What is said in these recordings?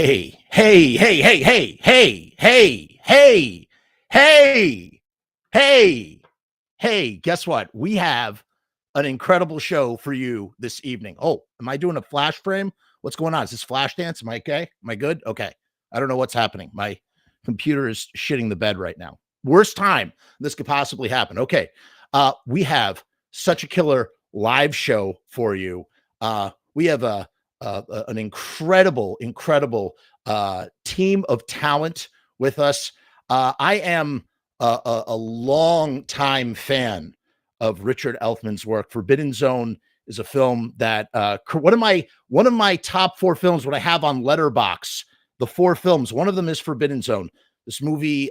Hey, hey, hey, hey, hey, hey, hey, hey, hey, hey, hey, guess what? We have an incredible show for you this evening. Oh, am I doing a flash frame? What's going on? Is this flash dance? Am I okay? Am I good? Okay. I don't know what's happening. My computer is shitting the bed right now. Worst time this could possibly happen. Okay. We have such a killer live show for you. We have an incredible team of talent with us. I am a long time fan of Richard Elfman's work. Forbidden Zone is a film that one of my top 4 films. What I have on Letterboxd, the 4 films. One of them is Forbidden Zone. This movie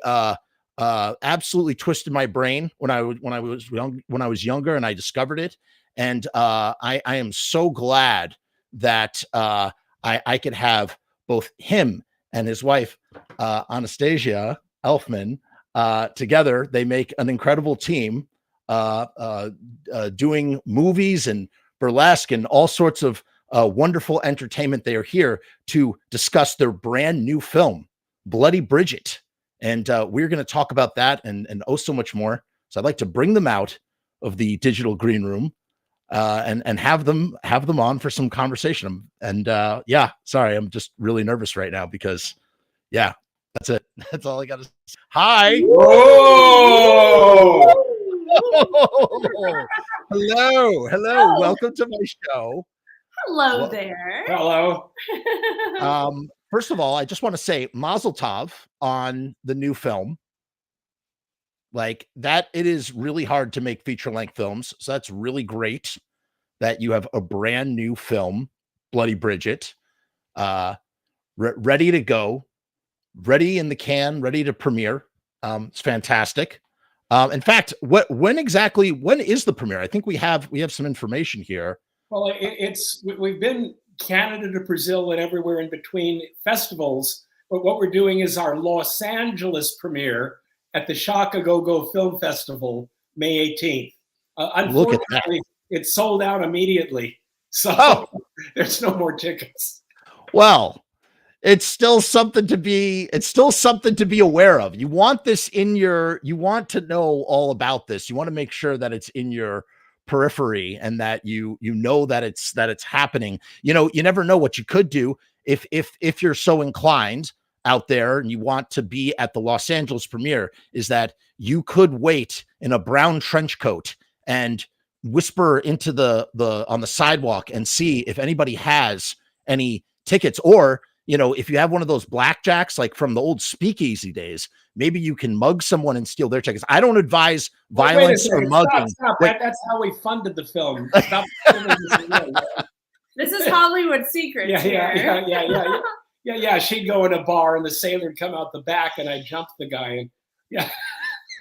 absolutely twisted my brain when I was younger, and I discovered it. And I am so glad that I could have both him and his wife, Anastasia Elfman, together. They make an incredible team doing movies and burlesque and all sorts of wonderful entertainment. They are here to discuss their brand new film, Bloody Bridget. And we're going to talk about that and oh so much more. So I'd like to bring them out of the digital green room and have them on for some conversation. And yeah, sorry, I'm just really nervous right now because yeah, that's it. That's all I got to say. Hi. Whoa! Hello. Welcome to my show. Hello there. Hello. First of all, I just want to say Mazel Tov on the new film. Like that, it is really hard to make feature-length films, so that's really great that you have a brand new film, Bloody Bridget, ready to go, ready in the can, ready to premiere. It's fantastic. In fact, when is the premiere? I think we have some information here. Well, we've been Canada to Brazil and everywhere in between festivals, but what we're doing is our Los Angeles premiere at the Shaka Go Film Festival, May 18th. Look at that. It's sold out immediately, so there's no more tickets. Well, it's still something to be aware of. You want to know all about this. You want to make sure that it's in your periphery and that you know that it's happening. You know, you never know what you could do if you're so inclined out there and you want to be at the Los Angeles premiere, is that you could wait in a brown trench coat and whisper into the on the sidewalk and see if anybody has any tickets. Or, you know, if you have one of those blackjacks like from the old speakeasy days, maybe you can mug someone and steal their tickets. I don't advise violence or mugging. Stop. That's how we funded the film. Stop. This is Hollywood secrets. Yeah. She'd go in a bar and the sailor would come out the back and I'd jump the guy. And yeah.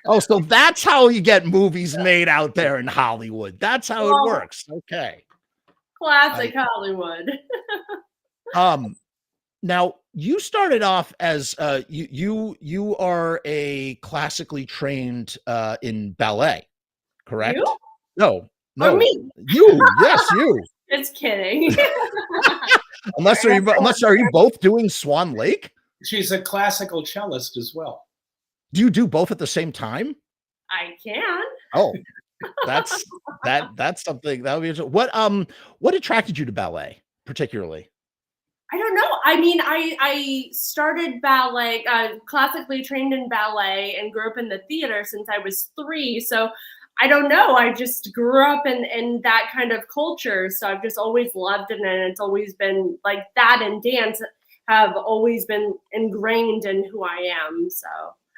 Oh, so that's how you get movies made out there in Hollywood. That's how it works. Okay. Classic Hollywood. Now you started off as you are a classically trained in ballet, correct? You? No. Or me? You. Yes, you. Just kidding. Unless are you both doing Swan Lake? She's a classical cellist as well. Do you do both at the same time? I can. Oh, that's something that would be what attracted you to ballet particularly? I don't know. I mean, I started ballet, classically trained in ballet, and grew up in the theater since I was 3. So I don't know. I just grew up in that kind of culture. So I've just always loved it. And it's always been like that, and dance have always been ingrained in who I am. So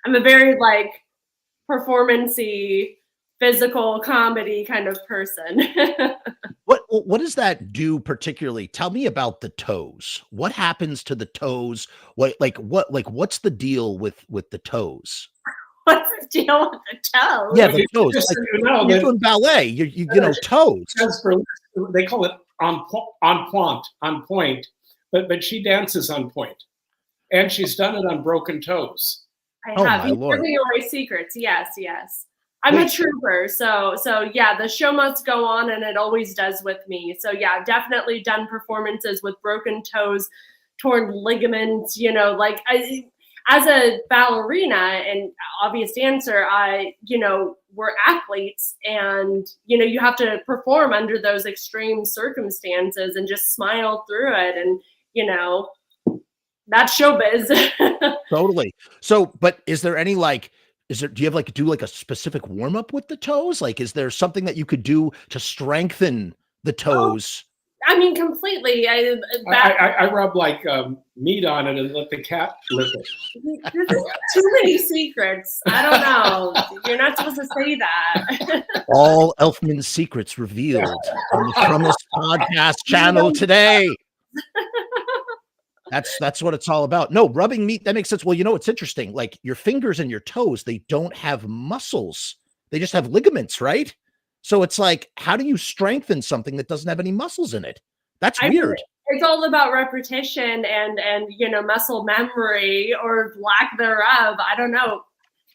I'm a very like performance-y, physical comedy kind of person. What does that do particularly? Tell me about the toes. What happens to the toes? What's the deal with the toes? What's the deal with the toes? Yeah, the toes. You're doing ballet. You know toes. They call it on point. But she dances on point, and she's done it on broken toes. I have. You're giving away secrets. Yes. I'm a trooper, so yeah, the show must go on, and it always does with me. So yeah, definitely done performances with broken toes, torn ligaments, you know, like as a ballerina and obvious dancer, we're athletes, and, you know, you have to perform under those extreme circumstances and just smile through it. And, you know, that's showbiz. Totally. So, but is there any like, do you have like, do like a specific warm up with the toes? Like, is there something that you could do to strengthen the toes? I mean, completely. I rub like meat on it and let the cat lick it. This is too many secrets. I don't know. You're not supposed to say that. All Elfman's secrets revealed on the Frumess podcast channel today. That's what it's all about. No, rubbing meat, that makes sense. Well, you know, it's interesting. Like your fingers and your toes, they don't have muscles. They just have ligaments, right? So it's like, how do you strengthen something that doesn't have any muscles in it? That's weird. It's all about repetition and you know, muscle memory or lack thereof. I don't know.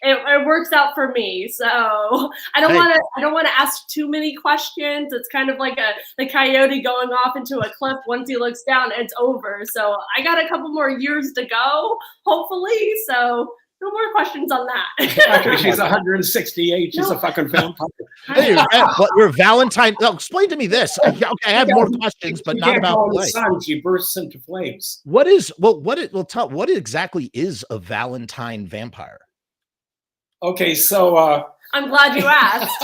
It works out for me. So I don't want to ask too many questions. It's kind of like the coyote going off into a cliff. Once he looks down, it's over. So I got a couple more years to go, hopefully. So no more questions on that. Actually, she's 168. She's a fucking vampire. Hey, but you're Valentine. No, explain to me this. I have more questions, but not about the sun. She bursts into flames. What exactly is a Valentine vampire? Okay, so I'm glad you asked.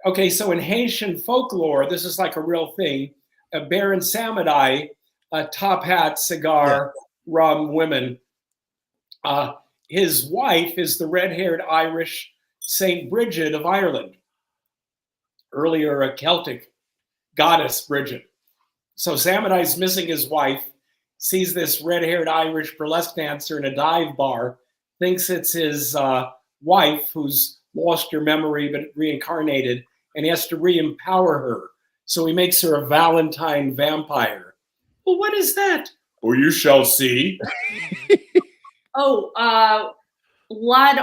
Okay, so in Haitian folklore, this is like a real thing. A Baron Samadai, a top hat, cigar, rum, women. His wife is the red-haired Irish Saint Bridget of Ireland. Earlier, a Celtic goddess, Bridget. So Samadai's missing his wife, sees this red-haired Irish burlesque dancer in a dive bar, thinks it's his wife who's lost her memory but reincarnated, and he has to re-empower her. So he makes her a Valentine vampire. Well, what is that? Oh, you shall see. Blood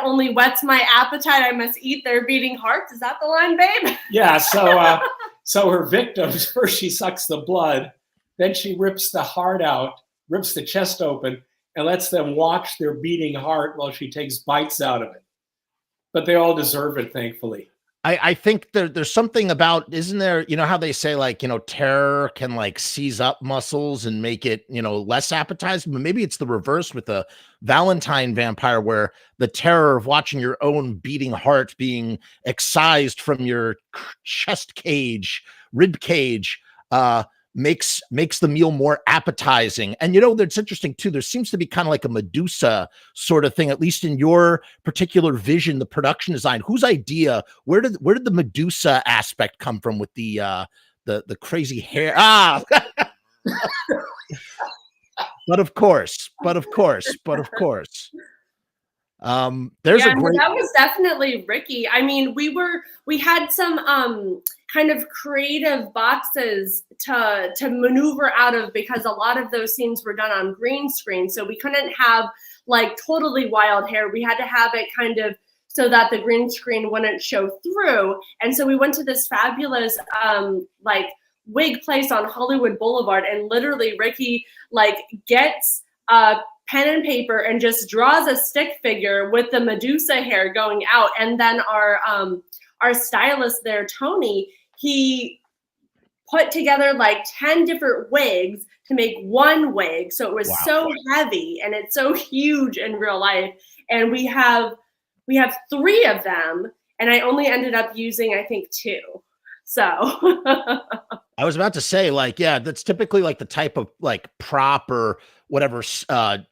only whets my appetite. I must eat their beating hearts. Is that the line, babe? Yeah, so her victims, first she sucks the blood, then she rips the heart out, rips the chest open, and lets them watch their beating heart while she takes bites out of it. But they all deserve it, thankfully. I think there's something about, isn't there, you know, how they say like, you know, terror can like seize up muscles and make it, you know, less appetizing, but maybe it's the reverse with a Valentine vampire, where the terror of watching your own beating heart being excised from your chest cage, rib cage, makes the meal more appetizing. And you know, that's interesting too. There seems to be kind of like a Medusa sort of thing, at least in your particular vision, the production design. Whose idea? Where did the Medusa aspect come from with the crazy hair? But of course. There's a great. That was definitely Ricky. I mean, we had some kind of creative boxes to maneuver out of, because a lot of those scenes were done on green screen. So we couldn't have like totally wild hair. We had to have it kind of so that the green screen wouldn't show through. And so we went to this fabulous like wig place on Hollywood Boulevard, and literally Ricky like gets pen and paper and just draws a stick figure with the Medusa hair going out. And then our stylist there, Tony, he put together like 10 different wigs to make one wig. So it was so heavy, and it's so huge in real life. And we have 3 of them, and I only ended up using, I think, 2. So I was about to say, like, yeah, that's typically like the type of like prop or whatever,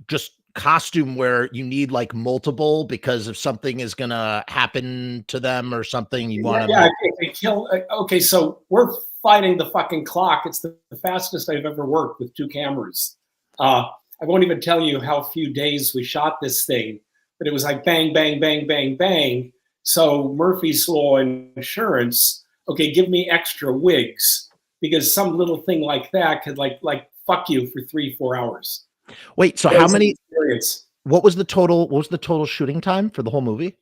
just costume where you need like multiple, because if something is gonna happen to them or something, you want to. Yeah, they kill. Okay, so we're fighting the fucking clock. It's the fastest I've ever worked with 2 cameras. I won't even tell you how few days we shot this thing, but it was like bang, bang, bang, bang, bang. So Murphy's Law insurance. Okay, give me extra wigs, because some little thing like that could like fuck you for 3-4 hours. Wait, so how many? What was the total shooting time for the whole movie?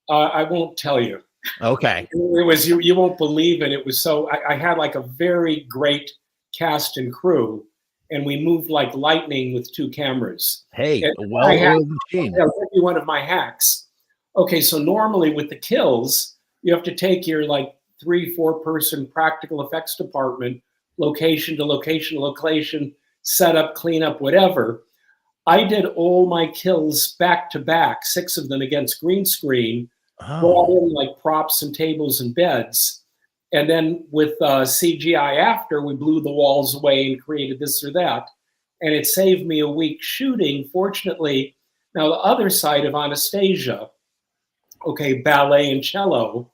I won't tell you. Okay. It was you won't believe it. It was so I had like a very great cast and crew, and we moved like lightning with 2 cameras. Hey, And a well-oiled machine. I'll give you one of my hacks. Okay, so normally with the kills, you have to take your like 3-4 person practical effects department, location to location to location, set up, clean up, whatever. I did all my kills back to back, 6 of them against green screen, brought in like props and tables and beds. And then with CGI after, we blew the walls away and created this or that. And it saved me a week shooting. Fortunately, now the other side of Anastasia, okay, ballet and cello,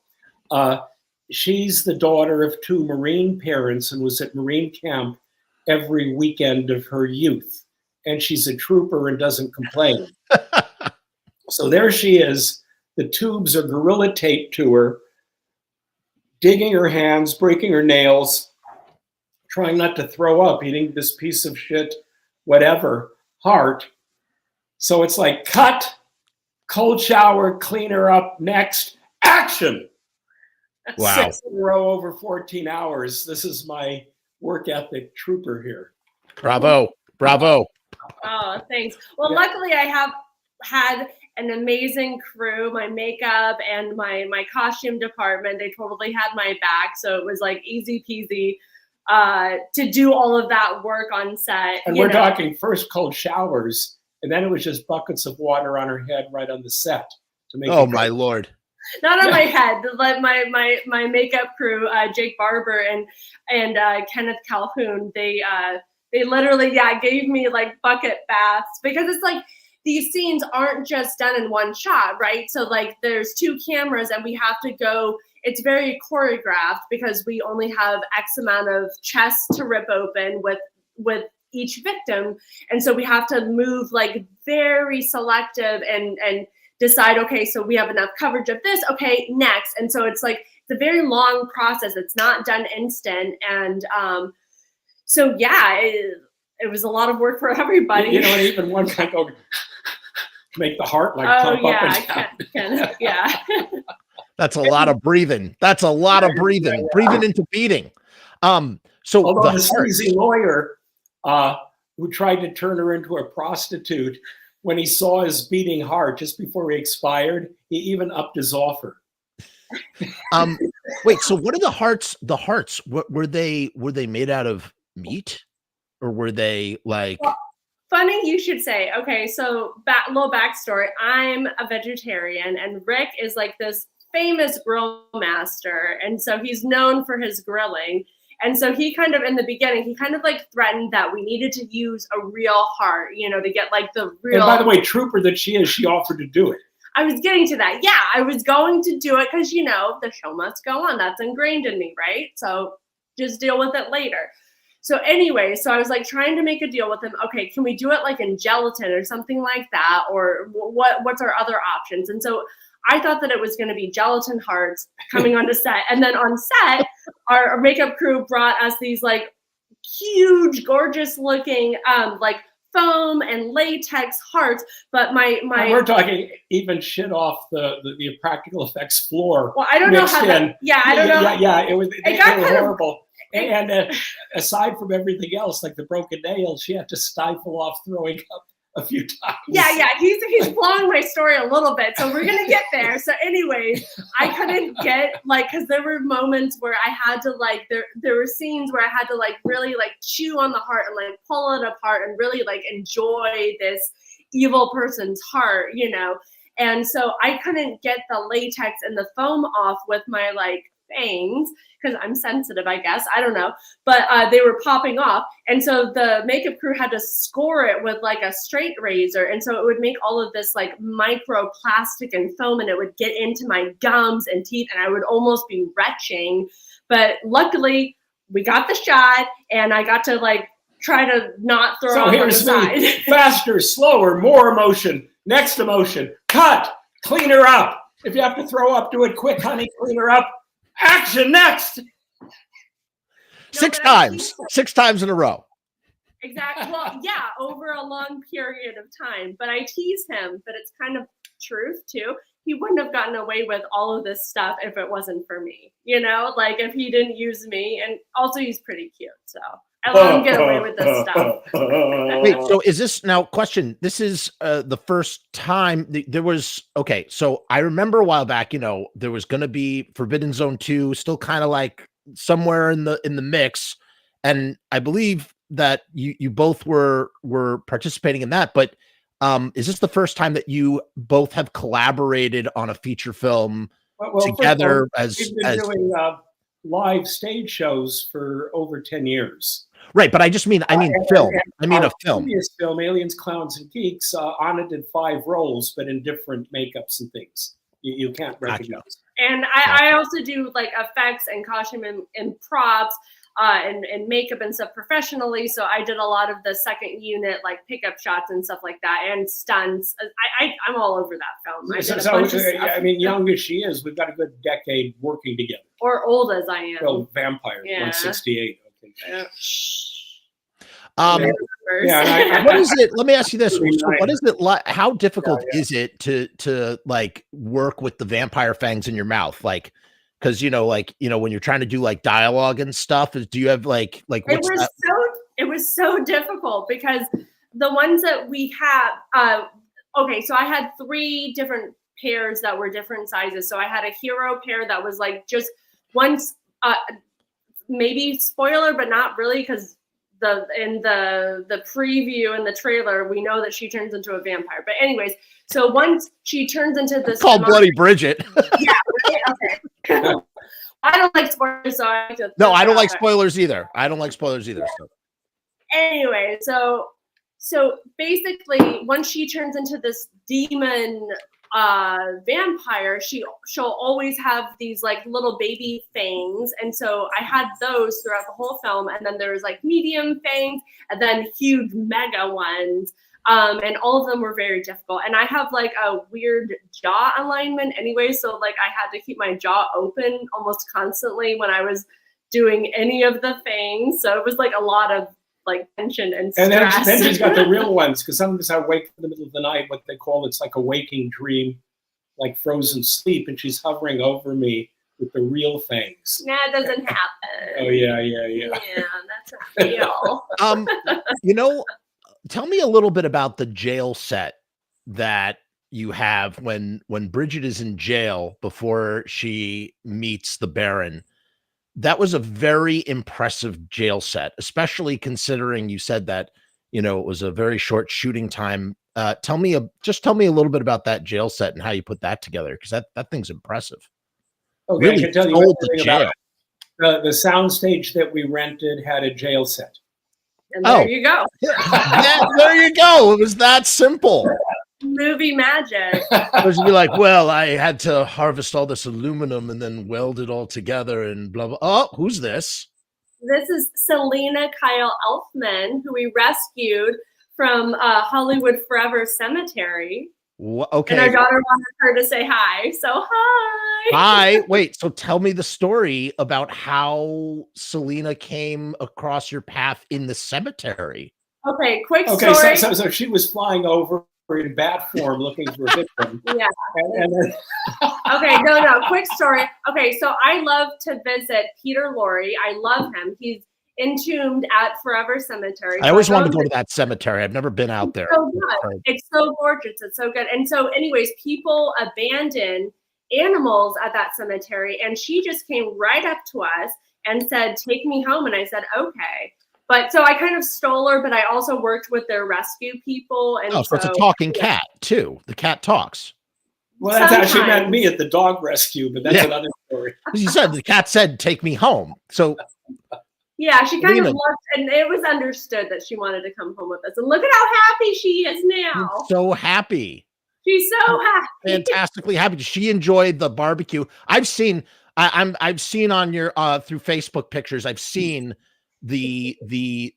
she's the daughter of 2 Marine parents and was at Marine camp every weekend of her youth. And she's a trooper and doesn't complain. So there she is. The tubes are gorilla taped to her, digging her hands, breaking her nails, trying not to throw up, eating this piece of shit, whatever, heart. So it's like, cut, cold shower, clean her up, next, action. Wow. 6 in a row over 14 hours. This is my work ethic trooper here. Bravo. Bravo. Oh, thanks. Well, luckily I have had an amazing crew, my makeup and my costume department. They totally had my back. So it was like easy peasy to do all of that work on set. And we're talking first cold showers, and then it was just buckets of water on her head right on the set to make. Oh my Lord. Not on my head, like my makeup crew, Jake Barber and Kenneth Calhoun, they literally gave me like bucket baths, because it's like these scenes aren't just done in one shot, right? So like there's 2 cameras and we have to go, it's very choreographed because we only have X amount of chests to rip open with each victim. And so we have to move like very selective and decide, okay, so we have enough coverage of this, okay, next. And so it's like, it's a very long process. It's not done instant. And so yeah, it was a lot of work for everybody. You know, and even one guy go make the heart like pump up and down. Yeah. That's a lot of breathing. That's a lot of breathing. Yeah. Breathing into beating. So although the sleazy lawyer who tried to turn her into a prostitute, when he saw his beating heart just before he expired, he even upped his offer. Wait, so what are the hearts? The hearts, what were they made out of meat, or were they like? Well, funny you should say. Okay, so little backstory. I'm a vegetarian, and Rick is like this famous grill master, and so he's known for his grilling. And so he kind of, in the beginning, he kind of like threatened that we needed to use a real heart, you know, to get like the real. And by the way, trooper that she is, she offered to do it. I was getting to that. Yeah, I was going to do it because, you know, the show must go on. That's ingrained in me, right? So just deal with it later. So anyway, so I was like trying to make a deal with him. Okay, can we do it like in gelatin or something like that? Or what's our other options? And so I thought that it was going to be gelatin hearts coming onto set. And then on set, our makeup crew brought us these like huge, gorgeous looking like foam and latex hearts. But my we're talking even shit off the practical effects floor. Well, I don't know how that, I don't know. Yeah, it was horrible. And aside from everything else, like the broken nail, she had to stifle off throwing up a few times. Yeah, he's blowing my story a little bit, so we're gonna get there. So anyways, I couldn't get like, because there were moments where I had to like, there were scenes where I had to like really like chew on the heart and like pull it apart and really like enjoy this evil person's heart, you know. And so I couldn't get the latex and the foam off with my like fangs, because I'm sensitive, I guess. I don't know. But they were popping off. And so the makeup crew had to score it with like a straight razor. And so it would make all of this like microplastic and foam, and it would get into my gums and teeth, and I would almost be retching. But luckily we got the shot, and I got to like try to not throw up on the side. Faster, slower, more emotion, next emotion, cut, clean her up. If you have to throw up, do it quick, honey, clean her up. Action, next. Six times in a row. Exactly. Well, yeah, over a long period of time. But I tease him, but it's kind of truth too. He wouldn't have gotten away with all of this stuff if it wasn't for me. You know, like if he didn't use me. And also he's pretty cute. So I let him get away with this stuff. Wait, so is this now question? This is the first time there was okay. So I remember a while back, there was going to be Forbidden Zone 2, still kind of like somewhere in the mix, and I believe that you both were participating in that. But is this the first time that you both have collaborated on a feature film together? We've been doing live stage shows for over 10 years. Right, but I mean film. I mean a film. Previous film, Aliens, Clowns, and Geeks, Anna did 5 roles, but in different makeups and things. You can't recognize. Gotcha. And I also do like effects and costume and props and makeup and stuff professionally. So I did a lot of the second unit, like pickup shots and stuff like that, and stunts. I'm all over that film. I did a bunch of stuff. I mean, young as she is, we've got a good decade working together. Or old as I am. Well, vampire, 168. Yeah. What is it? Let me ask you this. So what is it like? How difficult is it to like work with the vampire fangs in your mouth? Like, because when you're trying to do like dialogue and stuff, do you have like it was so difficult because the ones that we have okay, so I had 3 different pairs that were different sizes. So I had a hero pair that was like just once maybe spoiler, but not really, because in the preview and the trailer, we know that she turns into a vampire. But anyways, so once she turns into this, it's called Bloody Bridget. Yeah, okay. I don't like spoilers, so I have to. No, I don't like spoilers either. I don't like spoilers either. So. Anyway, so basically, once she turns into this demon vampire, she'll always have these like little baby fangs, and so I had those throughout the whole film, and then there was like medium fangs and then huge mega ones, and all of them were very difficult. And I have like a weird jaw alignment anyway, so like I had to keep my jaw open almost constantly when I was doing any of the fangs, so it was like a lot of like tension and stress. And then she's got the real ones, because sometimes I wake in the middle of the night, what they call it's like a waking dream, like frozen sleep, and she's hovering over me with the real fangs. Nah, it doesn't happen. Oh yeah. Yeah, that's not real. Tell me a little bit about the jail set that you have when Bridget is in jail before she meets the Baron. That was a very impressive jail set, especially considering you said that, it was a very short shooting time. Tell me a little bit about that jail set and how you put that together, because that thing's impressive. Okay, really I can tell you everything about it. The soundstage that we rented had a jail set. And there you go. There you go. It was that simple. Movie magic. I was be like, well, I had to harvest all this aluminum and then weld it all together and blah, blah. Oh, who's this? This is Selena Kyle Elfman, who we rescued from Hollywood Forever Cemetery. Okay. And our daughter wanted her to say hi. So hi. Hi. Wait, so tell me the story about how Selena came across your path in the cemetery. Okay, quick story. So she was flying over in bat form looking for a victim. Yeah. And then Okay, no, quick story. Okay, so I love to visit Peter Lorre. I love him. He's entombed at Forever Cemetery. I always wanted to go to that cemetery. I've never been out there. So good. It's so gorgeous. It's so good. And so anyways, people abandon animals at that cemetery, and she just came right up to us and said, "Take me home." And I said, "Okay." But so I kind of stole her, but I also worked with their rescue people. And so it's a talking cat too. The cat talks. Well, that's actually meant me at the dog rescue, but that's another story. You said the cat said, "Take me home." So yeah, she kind of looked, and it was understood that she wanted to come home with us. And look at how happy she is now. She's so happy. She's so happy. Fantastically happy. She enjoyed the barbecue. I've seen on your through Facebook pictures. I've seen the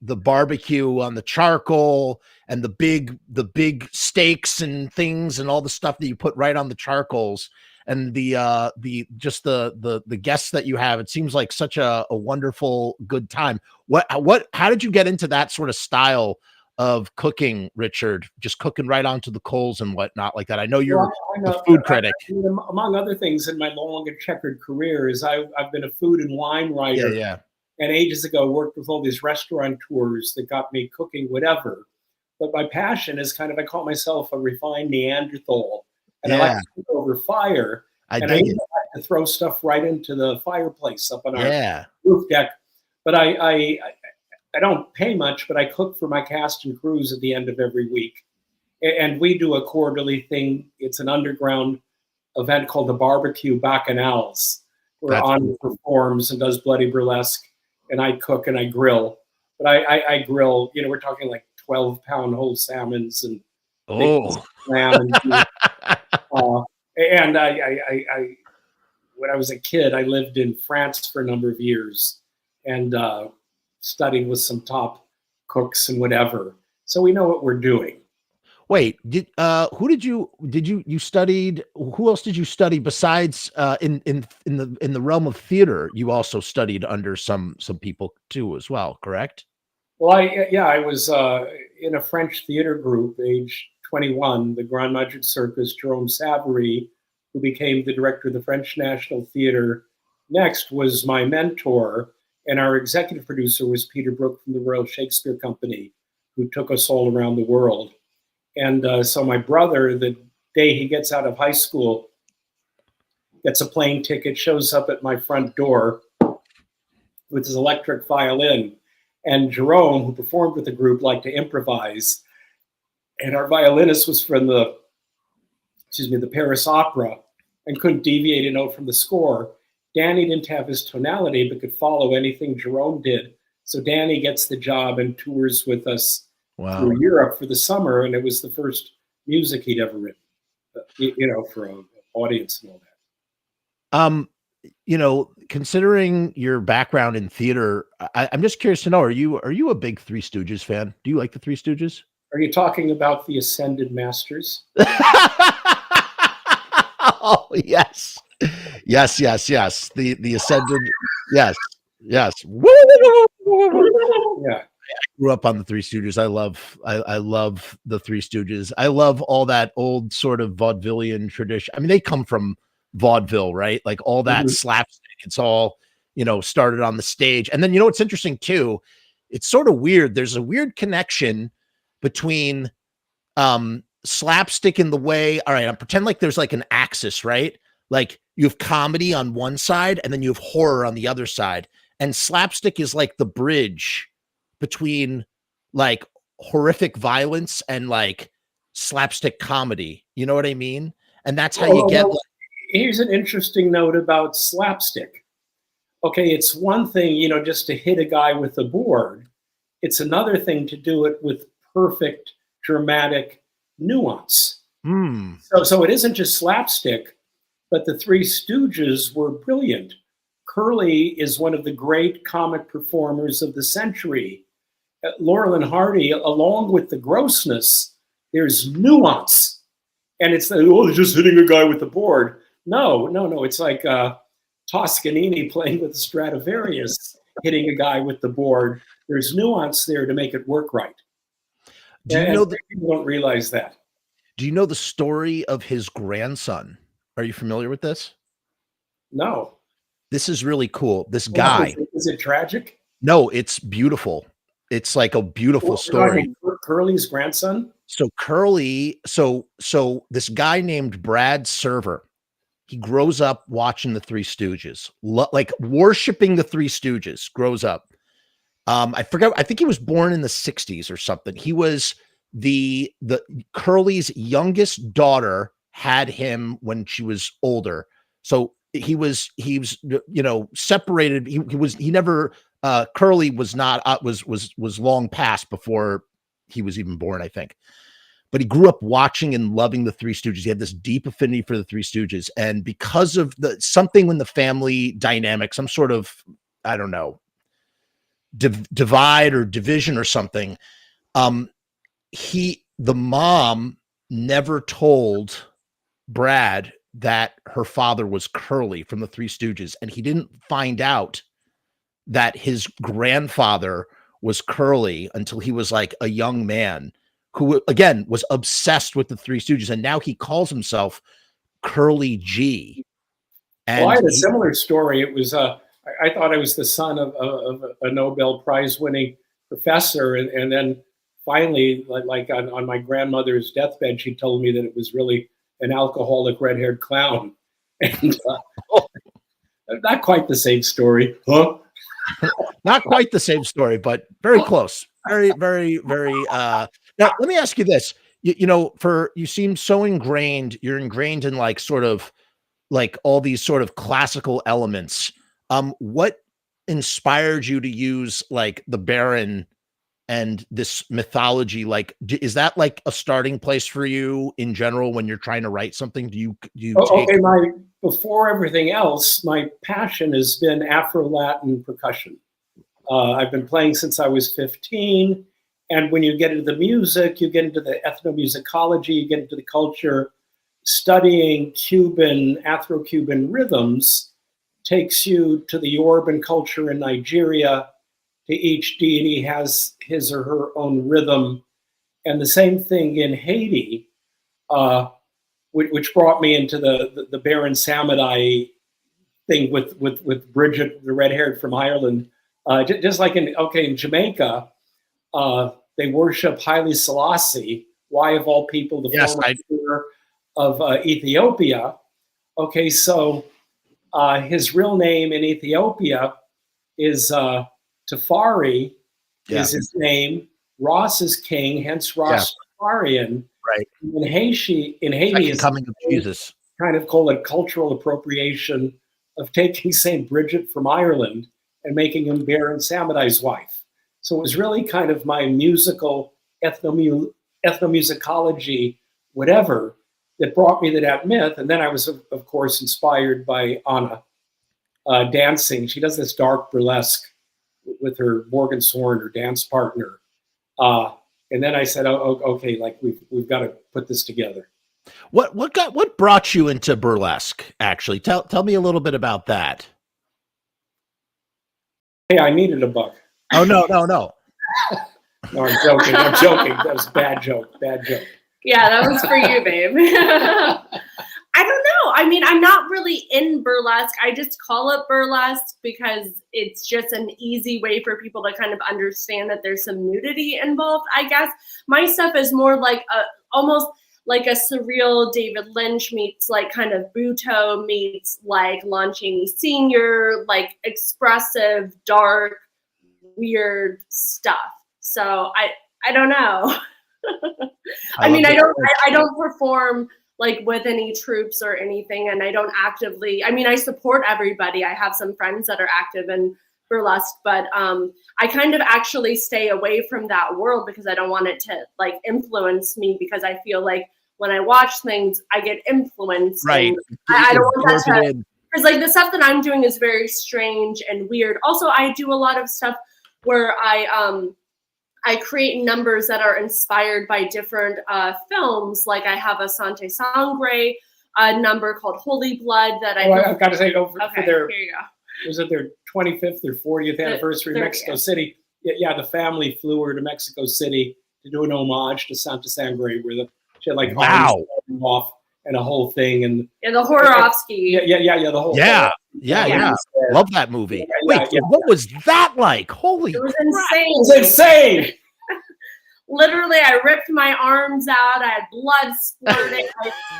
barbecue on the charcoal and the big steaks and things and all the stuff that you put right on the charcoals, and the guests that you have. It seems like such a wonderful good time. How did you get into that sort of style of cooking, Richard? Just cooking right onto the coals and whatnot like that. I know you're a food critic. Among other things in my long and checkered career is I've been a food and wine writer. Yeah. and ages ago worked with all these restaurateurs that got me cooking whatever. But my passion is kind of, I call myself a refined Neanderthal, and I like to cook over fire. I and dig I it. like to throw stuff right into the fireplace up on our Yeah. roof deck. But I don't pay much, but I cook for my cast and crews at the end of every week. And we do a quarterly thing. It's an underground event called the Barbecue Bacchanals, where That's Anya performs and does Bloody Burlesque, and I cook and I grill. But I grill, you know, we're talking like 12-pound whole salmons and lamb and beef. And I when I was a kid, I lived in France for a number of years and studied with some top cooks and whatever. So we know what we're doing. Wait, you studied, who else did you study besides in the realm of theater? You also studied under some people too as well, correct? Well, I was in a French theater group, age 21, the Grand Magic Circus. Jerome Savary, who became the director of the French National Theater next, was my mentor. And our executive producer was Peter Brook from the Royal Shakespeare Company, who took us all around the world. And so my brother, the day he gets out of high school, gets a plane ticket, shows up at my front door with his electric violin. And Jerome, who performed with the group, liked to improvise. And our violinist was from the Paris Opera and couldn't deviate a note from the score. Danny didn't have his tonality, but could follow anything Jerome did. So Danny gets the job and tours with us through Europe for the summer. And it was the first music he'd ever written, you know, for an audience and all that. You know, considering your background in theater, I'm just curious to know, are you a big Three Stooges fan? Do you like the Three Stooges? Are you talking about the Ascended Masters? Oh, yes. Yes. The Ascended. Yes. Yeah. I grew up on the Three Stooges. I love the Three Stooges. I love all that old sort of vaudevillian tradition. I mean, they come from vaudeville, right? Like all that slapstick. It's all, you know, started on the stage. And then, you know, what's interesting too, it's sort of weird. There's a weird connection between slapstick in the way, all right, I'm pretend like there's like an axis, right? Like you have comedy on one side and then you have horror on the other side. And slapstick is like the bridge between like horrific violence and like slapstick comedy. You know what I mean? And that's how you get. Here's an interesting note about slapstick. Okay, it's one thing, you know, just to hit a guy with a board. It's another thing to do it with perfect dramatic nuance. So it isn't just slapstick, but the Three Stooges were brilliant. Curly is one of the great comic performers of the century. Laurel and Hardy, along with the grossness, there's nuance. And it's like, oh, they're just hitting a guy with the board. No. It's like Toscanini playing with the Stradivarius, hitting a guy with the board. There's nuance there to make it work right. People don't realize that. Do you know the story of his grandson? Are you familiar with this? No. This is really cool. This guy. Is it tragic? No, it's beautiful. It's like a beautiful story. Curly's grandson? So Curly, so this guy named Brad Server, he grows up watching the Three Stooges, like worshiping the Three Stooges, grows up. I forget, I think he was born in the 60s or something. He was the Curly's youngest daughter had him when she was older. So he was, you know, separated. He never, Curly was not, was long past before he was even born, I think. But he grew up watching and loving the Three Stooges. He had this deep affinity for the Three Stooges. And because of something in the family dynamic, some sort of, I don't know, divide or division or something, the mom never told Brad that her father was Curly from the Three Stooges. And he didn't find out that his grandfather was Curly until he was like a young man who, again, was obsessed with the Three Stooges. And now he calls himself Curly G. And I had a similar story. It was, I I thought I was the son of a Nobel Prize winning professor, and then finally, like on my grandmother's deathbed, she told me that it was really an alcoholic red-haired clown, and not quite the same story, huh? Not quite the same story, but very close. Very, very, very. Now, let me ask you this. You know, you seem so ingrained. You're ingrained in like sort of like all these sort of classical elements. What inspired you to use like the Baron and this mythology? Like, is that like a starting place for you in general when you're trying to write something? Do you take... Okay, before everything else, my passion has been Afro-Latin percussion. I've been playing since I was 15. And when you get into the music, you get into the ethnomusicology, you get into the culture. Studying Afro-Cuban rhythms takes you to the Yoruban culture in Nigeria. Each deity has his or her own rhythm. And the same thing in Haiti, which brought me into the Baron Samedi thing with Bridget, the red-haired from Ireland. Just like in Jamaica, they worship Haile Selassie, why of all people, the former leader of Ethiopia. Okay, so his real name in Ethiopia is Tafari, is his name. Ross is king, hence Ross Tafarian. Right. In Haiti is coming of Jesus. Kind of called a cultural appropriation of taking Saint Bridget from Ireland and making him Baron Samedi's wife. So it was really kind of my musical ethnomusicology, whatever, that brought me to that myth. And then I was, of course, inspired by Anna dancing. She does this dark burlesque with her Morgan Sorn, her dance partner. And then I said, oh, okay, like we've got to put this together. What brought you into burlesque? Actually, tell me a little bit about that. Hey, I needed a buck. Oh no. No, I'm joking. That was a bad joke. Yeah, that was for you, babe. I don't know. I mean, I'm not really in burlesque. I just call it burlesque because it's just an easy way for people to kind of understand that there's some nudity involved, I guess. My stuff is more like almost like a surreal David Lynch meets like kind of Butoh meets like Lon Chaney Sr., like expressive, dark, weird stuff. So I don't know. I mean, I don't perform like with any troops or anything, and I don't actively, I mean, I support everybody. I have some friends that are active in burlesque, but I kind of actually stay away from that world because I don't want it to like influence me, because I feel like when I watch things, I get influenced. Right. I don't want that to, because like the stuff that I'm doing is very strange and weird. Also, I do a lot of stuff where I create numbers that are inspired by different films. Like I have a Sante Sangre number called Holy Blood that I've got to say, for their, here you go. Was it their 25th or 40th anniversary in Mexico City? Yeah, the family flew her to Mexico City to do an homage to Santa Sangre, where she had like off and a whole thing, and the Horovsky. The whole yeah. Love that movie. Wait, what was that like? Holy, it was insane. It was insane. Literally, I ripped my arms out. I had blood splurting.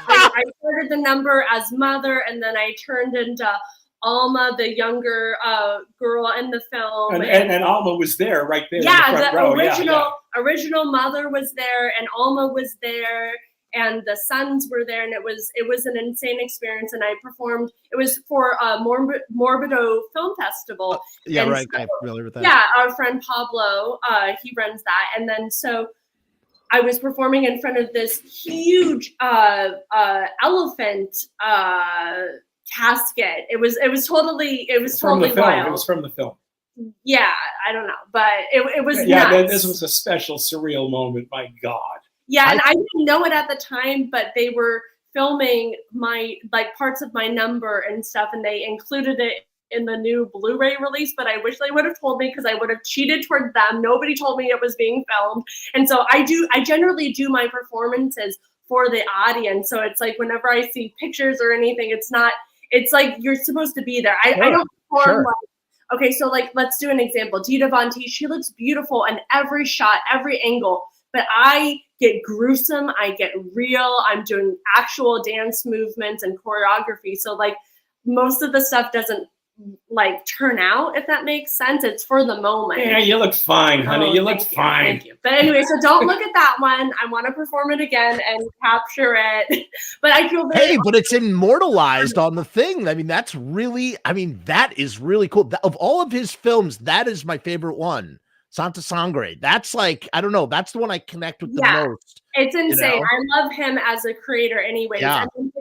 I started the number as mother, and then I turned into Alma, the younger girl in the film. And Alma was there, right there. Yeah, in the front row. Original mother was there, and Alma was there, and the sons were there, and it was an insane experience. And I performed. It was for Morbido Film Festival. I'm familiar with that. Yeah, our friend Pablo, he runs that, and then so I was performing in front of this huge elephant casket. It was totally wild. It was from the film. Yeah, I don't know, but it was yeah. Nuts. This was a special, surreal moment. My God. Yeah, and I didn't know it at the time, but they were filming my like parts of my number and stuff, and they included it in the new Blu-ray release. But I wish they would have told me, because I would have cheated toward them. Nobody told me it was being filmed, and so I generally do my performances for the audience. So it's like whenever I see pictures or anything, it's like you're supposed to be there. I don't perform like okay, so like, let's do an example. Dita Von Teese, she looks beautiful in every shot, every angle, but I get gruesome, I get real, I'm doing actual dance movements and choreography. So like most of the stuff doesn't like turn out, if that makes sense. It's for the moment. Yeah, you look fine, honey. You look fine. Thank you. But anyway, so don't look at that one. I want to perform it again and capture it. But I feel very but it's immortalized on the thing. I mean, that's really, I mean, that is really cool. Of all of his films, that is my favorite one. Santa Sangre. That's like, I don't know. That's the one I connect with the most. It's insane. You know? I love him as a creator anyways. Yeah. I think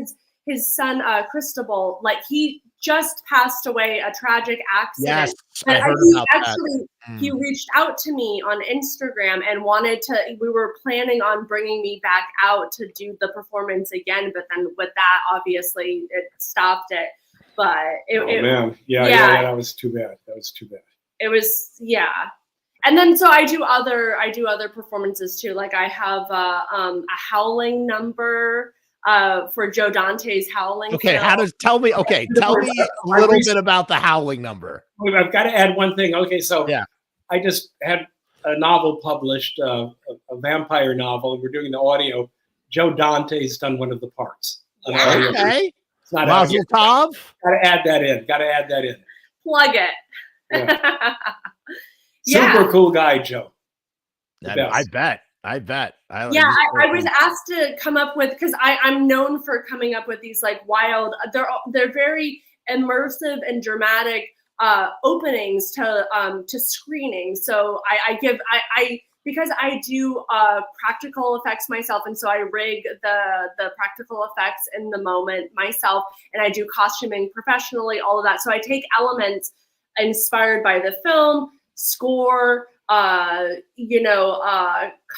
his son, Cristobal, like he just passed away, a tragic accident. Yes, I heard about that. He reached out to me on Instagram and wanted to, we were planning on bringing me back out to do the performance again, but then with that, obviously it stopped it. But man. Yeah, that was too bad. That was too bad. It was, and then so I do other performances too. Like I have a howling number for Joe Dante's Howling. Okay, film. tell me a little bit about the Howling number. I've got to add one thing. Okay, so yeah, I just had a novel published, a vampire novel, and we're doing the audio. Joe Dante's done one of the parts. Okay. It's not Mazel tov. Got to add that in. Plug it. Yeah. Super cool guy, Joe. I bet. I was asked to come up with, because I'm known for coming up with these like wild, they're very immersive and dramatic openings to screenings. So because I do practical effects myself, and so I rig the practical effects in the moment myself, and I do costuming professionally, all of that. So I take elements inspired by the film, score,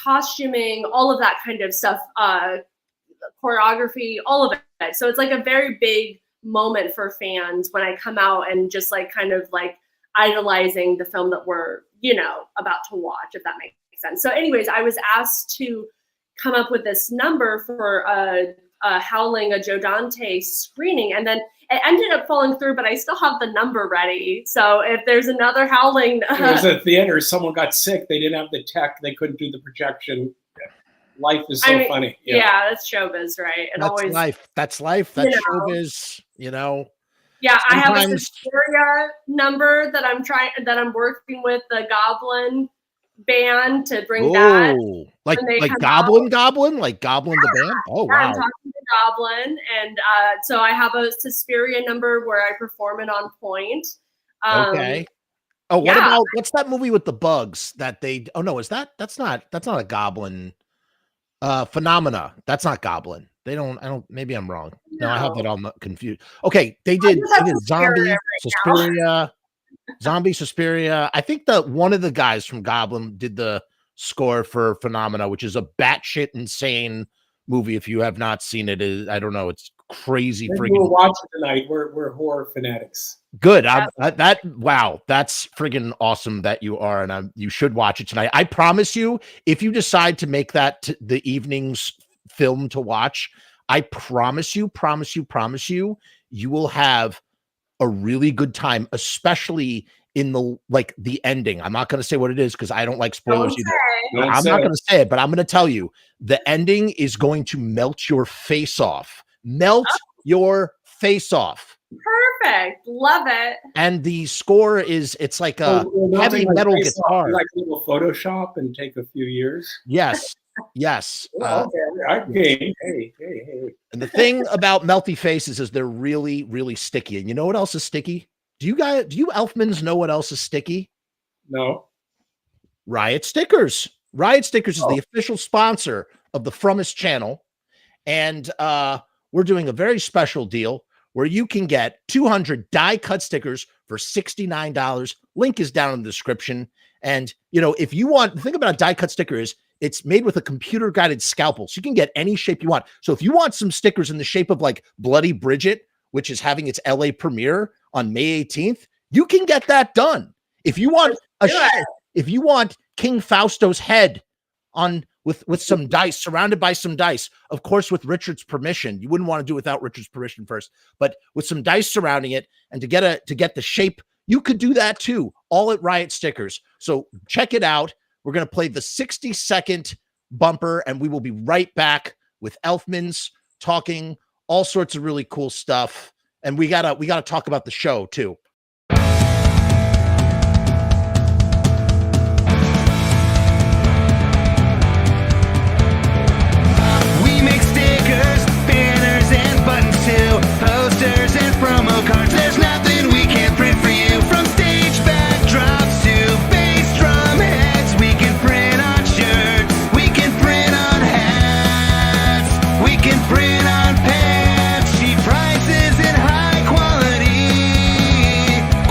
costuming, all of that kind of stuff, choreography, all of it. So it's like a very big moment for fans when I come out and just like kind of like idolizing the film that we're, about to watch, if that makes sense. So anyways, I was asked to come up with this number for Howling, a Joe Dante screening, and then it ended up falling through, but I still have the number ready. So if there's another Howling, there was a theater, someone got sick, they didn't have the tech, they couldn't do the projection. Life is so funny. Yeah, that's showbiz, right? That's life. That's showbiz. Yeah, I have a Suspiria number that I'm working with the Goblin band to bring that. Like Goblin, like Goblin the band. Oh wow! I'm talking to Goblin, and so I have a Suspiria number where I perform it on point. Okay. Oh, what about what's that movie with the bugs that they? Oh no, that's not a Goblin. Phenomena. That's not Goblin. They don't. I don't. Maybe I'm wrong. No, I have that all confused. Okay, they did Zombie, Suspiria. Zombie, Suspiria. I think that one of the guys from Goblin did the score for Phenomena, which is a batshit insane movie. If you have not seen it, I don't know. It's crazy. We'll watch it tonight. We're horror fanatics. Good. Wow. That's friggin' awesome that you are, and you should watch it tonight. I promise you, if you decide to make that the evening's film to watch, I promise you, you will have a really good time, especially in the ending. I'm not going to say what it is because I don't like spoilers either. I'm not going to say it, but I'm going to tell you the ending is going to melt your face off. Your face off. Perfect. Love it. And the score it's like a heavy metal guitar. Like a little Photoshop and take a few years. Yes. Okay. Hey. And the thing about melty faces is they're really, really sticky. And you know what else is sticky? Do you Elfmans know what else is sticky? No. Riot Stickers. Riot Stickers is the official sponsor of the Frumess channel. And we're doing a very special deal where you can get 200 die-cut stickers for $69. Link is down in the description. And, if you want, the thing about a die-cut sticker is it's made with a computer-guided scalpel, so you can get any shape you want. So if you want some stickers in the shape of like Bloody Bridget, which is having its LA premiere on May 18th, you can get that done. If you want if you want King Fausto's head on with some dice, surrounded by some dice, of course, with Richard's permission. You wouldn't want to do it without Richard's permission first, but with some dice surrounding it, and to get the shape You could do that too, all at Riot Stickers. So check it out. We're going to play the 60-second bumper, and we will be right back with Elfmans talking all sorts of really cool stuff. And we gotta talk about the show too. We make stickers, banners, and buttons too. Posters and promo cards. There's nothing we can't print for you. From stage backdrops to bass drum heads. We can print on shirts. We can print on hats. We can print on pants. Cheap prices and high quality.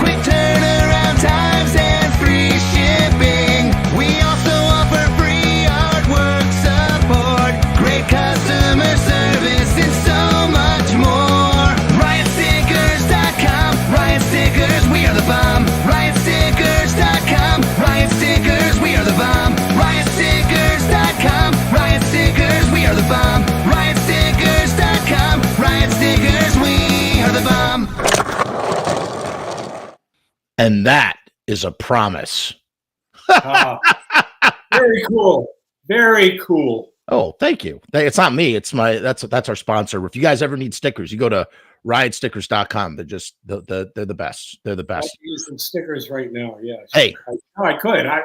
Quick turnaround times and free shipping. We also offer free artwork support. Great customer service and so much more. RiotStickers.com. Riot Stickers, we are the bomb. RiotStickers.com. Riot Stickers, we are the bomb. RiotStickers.com. Riot Stickers, we are the bomb. RiotStickers.com. Riot Stickers, we are the bomb. And that is a promise. Very cool. Very cool. Oh, thank you. It's not me. It's that's our sponsor. If you guys ever need stickers, you go to riotstickers.com. They're just they're the best. They're the I best. could use some stickers right now. Yeah. Hey. I could. I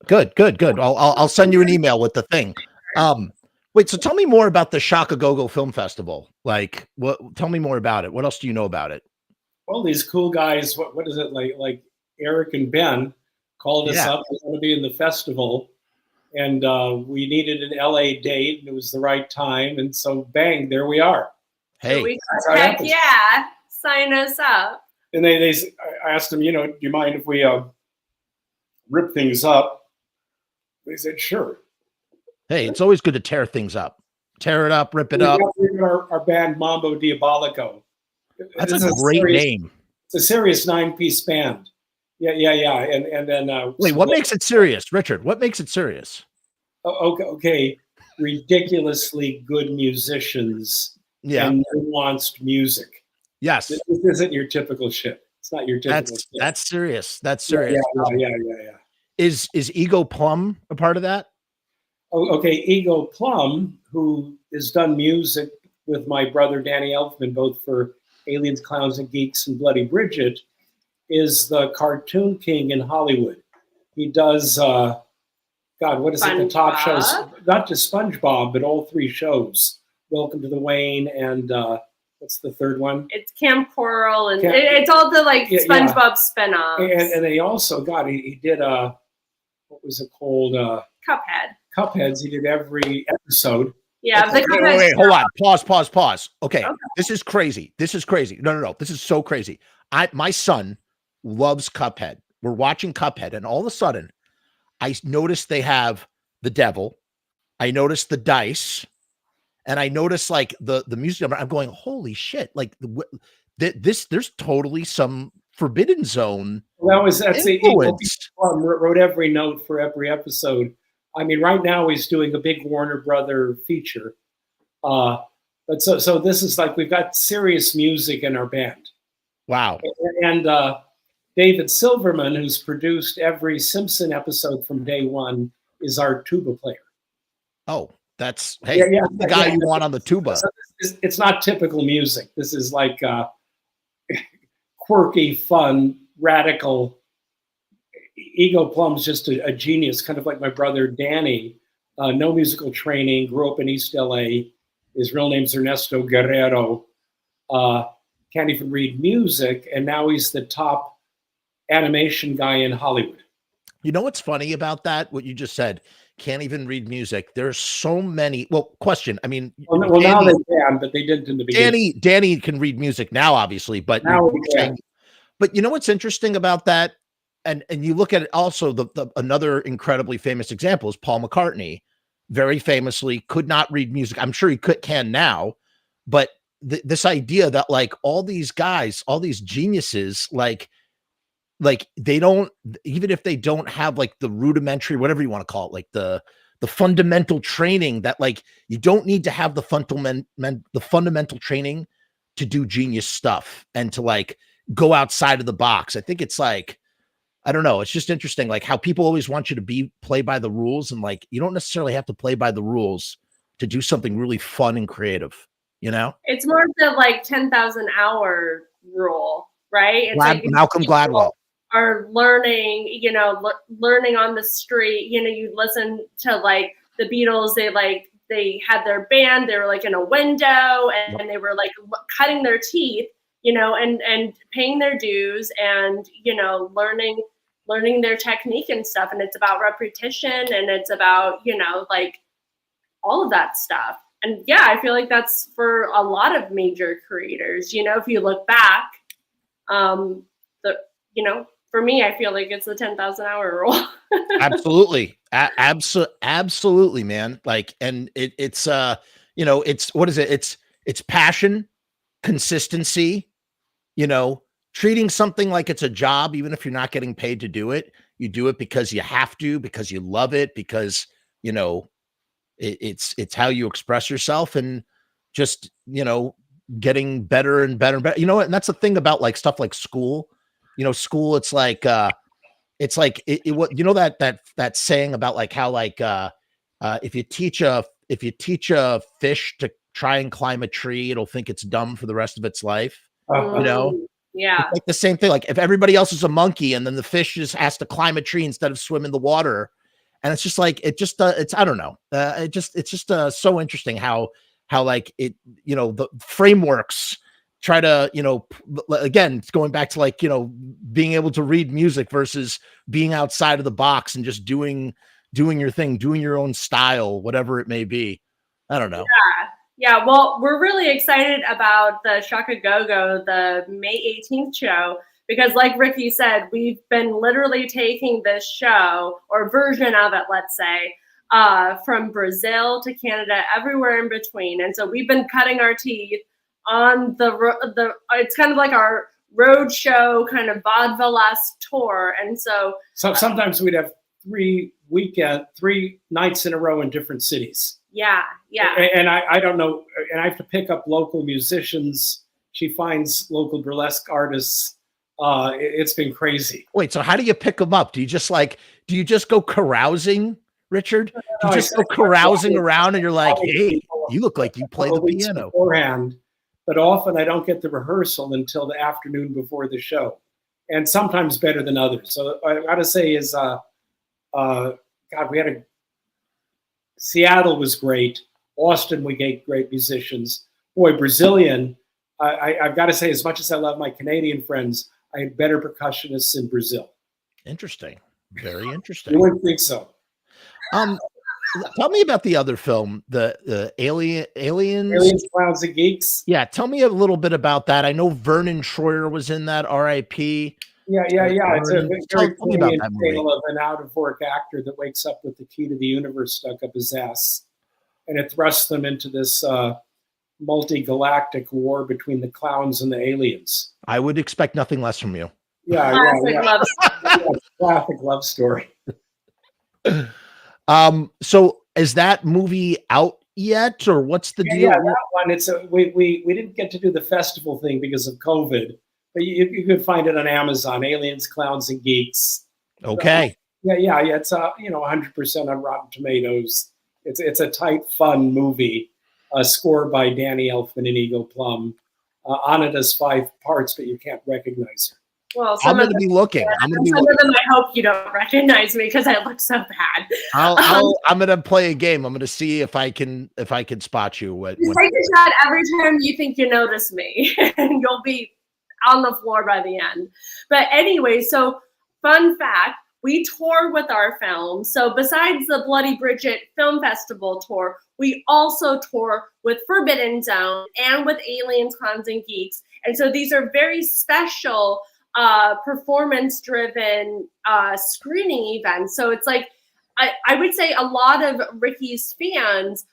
could. Good. I'll send you an email with the thing. Wait, so tell me more about the Shaka Go-Go Film Festival. Like, tell me more about it. What else do you know about it? Well, these cool guys, what is it, like Eric and Ben called us up. We want to be in the festival. And we needed an LA date, and it was the right time. And so, bang, there we are. Hey. Heck yeah. Sign us up. And I asked them, do you mind if we rip things up? They said, sure. Hey, it's always good to tear things up. Tear it up, rip it up. We got our band Mambo Diabolico. That's a great name. It's a serious 9-piece band. Yeah. And then wait, what makes it serious, Richard? What makes it serious? Okay. Ridiculously good musicians. Yeah. And nuanced music. Yes. This isn't your typical shit. It's not your typical shit. That's serious. That's serious. Yeah. Is Ego Plum a part of that? Okay, Ego Plum, who has done music with my brother Danny Elfman, both for Aliens, Clowns, and Geeks and Bloody Bridget, is the cartoon king in Hollywood. He does, what is it, the top shows? Not just SpongeBob, but all 3 shows. Welcome to the Wayne and what's the third one? It's Camp Coral, and it's all the SpongeBob spin-offs. And they also, he did, what was it called? Cupheads. He did every episode. Yeah. Wait, hold on. Pause. Okay. This is crazy. No. This is so crazy. My son loves Cuphead. We're watching Cuphead, and all of a sudden, I noticed they have the devil. I noticed the dice, and I noticed like the music. I'm going, holy shit! Like this, there's totally some Forbidden Zone. That's the Eagle Plum wrote every note for every episode. I mean, right now he's doing a big Warner Brother feature. But so this is like, we've got serious music in our band. Wow. And David Silverman, who's produced every Simpson episode from day one, is our tuba player. Oh, that's, the guy you want on the tuba. So it's not typical music. This is like quirky, fun, radical. Ego Plum's just a genius, kind of like my brother Danny. No musical training, grew up in East LA. His real name's Ernesto Guerrero. Can't even read music, and now he's the top animation guy in Hollywood. You know what's funny about that? What you just said, can't even read music. There's so many. Well, question. I mean, Danny, now they can, but they didn't in the beginning. Danny can read music now, obviously, but now we can. But you know what's interesting about that? And you look at it also, the another incredibly famous example is Paul McCartney. Very famously could not read music. I'm sure he can now, but this idea that like all these guys, all these geniuses, like they don't, even if they don't have like the rudimentary, whatever you want to call it, like the fundamental training, that like you don't need to have the fundamental training to do genius stuff and to like go outside of the box. I think it's like, I don't know. It's just interesting, like how people always want you to play by the rules, and like you don't necessarily have to play by the rules to do something really fun and creative. You know, it's more the like 10,000 hour rule, right? It's like Malcolm Gladwell are learning, you know, learning on the street. You know, you listen to like the Beatles. They had their band. They were like in a window, and they were like cutting their teeth, you know, and paying their dues, and you know, learning their technique and stuff. And it's about repetition, and it's about, you know, like all of that stuff. And yeah, I feel like that's for a lot of major creators. You know, if you look back, you know, for me, I feel like it's the 10,000 hour rule. Absolutely. Absolutely, man. Like, and it's you know, it's, what is it? It's passion, consistency, you know, treating something like it's a job, even if you're not getting paid to do it. You do it because you have to, because you love it, because, you know, it's how you express yourself, and just, you know, getting better and better and better. You know what? And that's the thing about like stuff like school. You know, school, it's like what, you know, that saying about like how like if you teach a fish to try and climb a tree, it'll think it's dumb for the rest of its life. You know, yeah, it's like the same thing. Like if everybody else is a monkey, and then the fish just has to climb a tree instead of swim in the water. And it's just like, it's I don't know. It's just so interesting how like it, you know, the frameworks try to, you know, again, it's going back to like, you know, being able to read music versus being outside of the box and just doing your thing, doing your own style, whatever it may be. I don't know. Yeah. Well, we're really excited about the Shaka Go-Go, the May 18th show, because like Ricky said, we've been literally taking this show, or version of it, let's say, from Brazil to Canada, everywhere in between. And so we've been cutting our teeth on the it's kind of like our road show kind of vaudeville-esque tour. And so sometimes we'd have 3 nights in a row in different cities. Yeah. And I don't know, and I have to pick up local musicians. She finds local burlesque artists. It's been crazy. Wait, so how do you pick them up? Do you just go carousing, Richard? Do you just go carousing around and you're like, hey, you look like you play the piano beforehand? But often I don't get the rehearsal until the afternoon before the show, and sometimes better than others. So I got to say is, God, Seattle was great. Austin, we get great musicians. Boy, Brazilian, I've got to say, as much as I love my Canadian friends, I had better percussionists in Brazil. Interesting. Very interesting. You wouldn't think so. Tell me about the other film, the Aliens, Clowns, and Geeks. Yeah, tell me a little bit about that. I know Vernon Troyer was in that. R.I.P. Yeah. It's a very poignant tale of an out-of-work actor that wakes up with the key to the universe stuck up his ass, and it thrusts them into this multi-galactic war between the clowns and the aliens. I would expect nothing less from you. Classic love story. So is that movie out yet, or what's the deal? Yeah, that one. It's we didn't get to do the festival thing because of COVID, but you could find it on Amazon. Aliens, Clowns, and Geeks. Okay. Yeah. It's 100% on Rotten Tomatoes. It's a tight, fun movie. Scored by Danny Elfman and Eagle Plum. Anna does 5 parts, but you can't recognize her. Well, I'm going to be looking. Some of them, I hope you don't recognize me because I look so bad. I'm going to play a game. I'm going to see if I can spot you. Take a shot every time you think you notice me, and you'll be on the floor by the end. But anyway, so fun fact. We tour with our films. So besides the Bloody Bridget Film Festival tour, we also tour with Forbidden Zone and with Aliens, Clowns, and Geeks. And so these are very special performance-driven screening events. So it's like, I would say a lot of Ricky's fans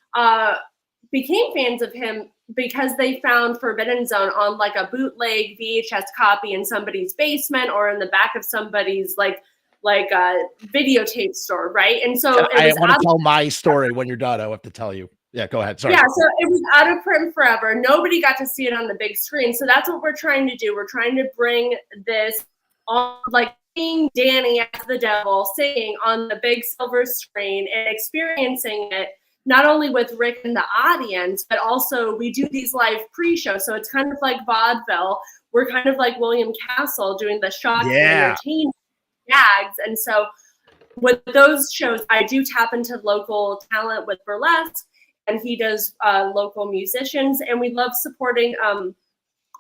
became fans of him because they found Forbidden Zone on like a bootleg VHS copy in somebody's basement or in the back of somebody's like a videotape store, right? And so I want to tell my story when you're done. I have to tell you. Yeah, go ahead. Sorry. Yeah, so it was out of print forever. Nobody got to see it on the big screen. So that's what we're trying to do. We're trying to bring this on, like seeing Danny as the devil singing on the big silver screen and experiencing it not only with Rick and the audience, but also we do these live pre-shows. So it's kind of like vaudeville. We're kind of like William Castle doing the shocking entertainment gags. And so with those shows, I do tap into local talent with Burlesque, and he does local musicians. And we love supporting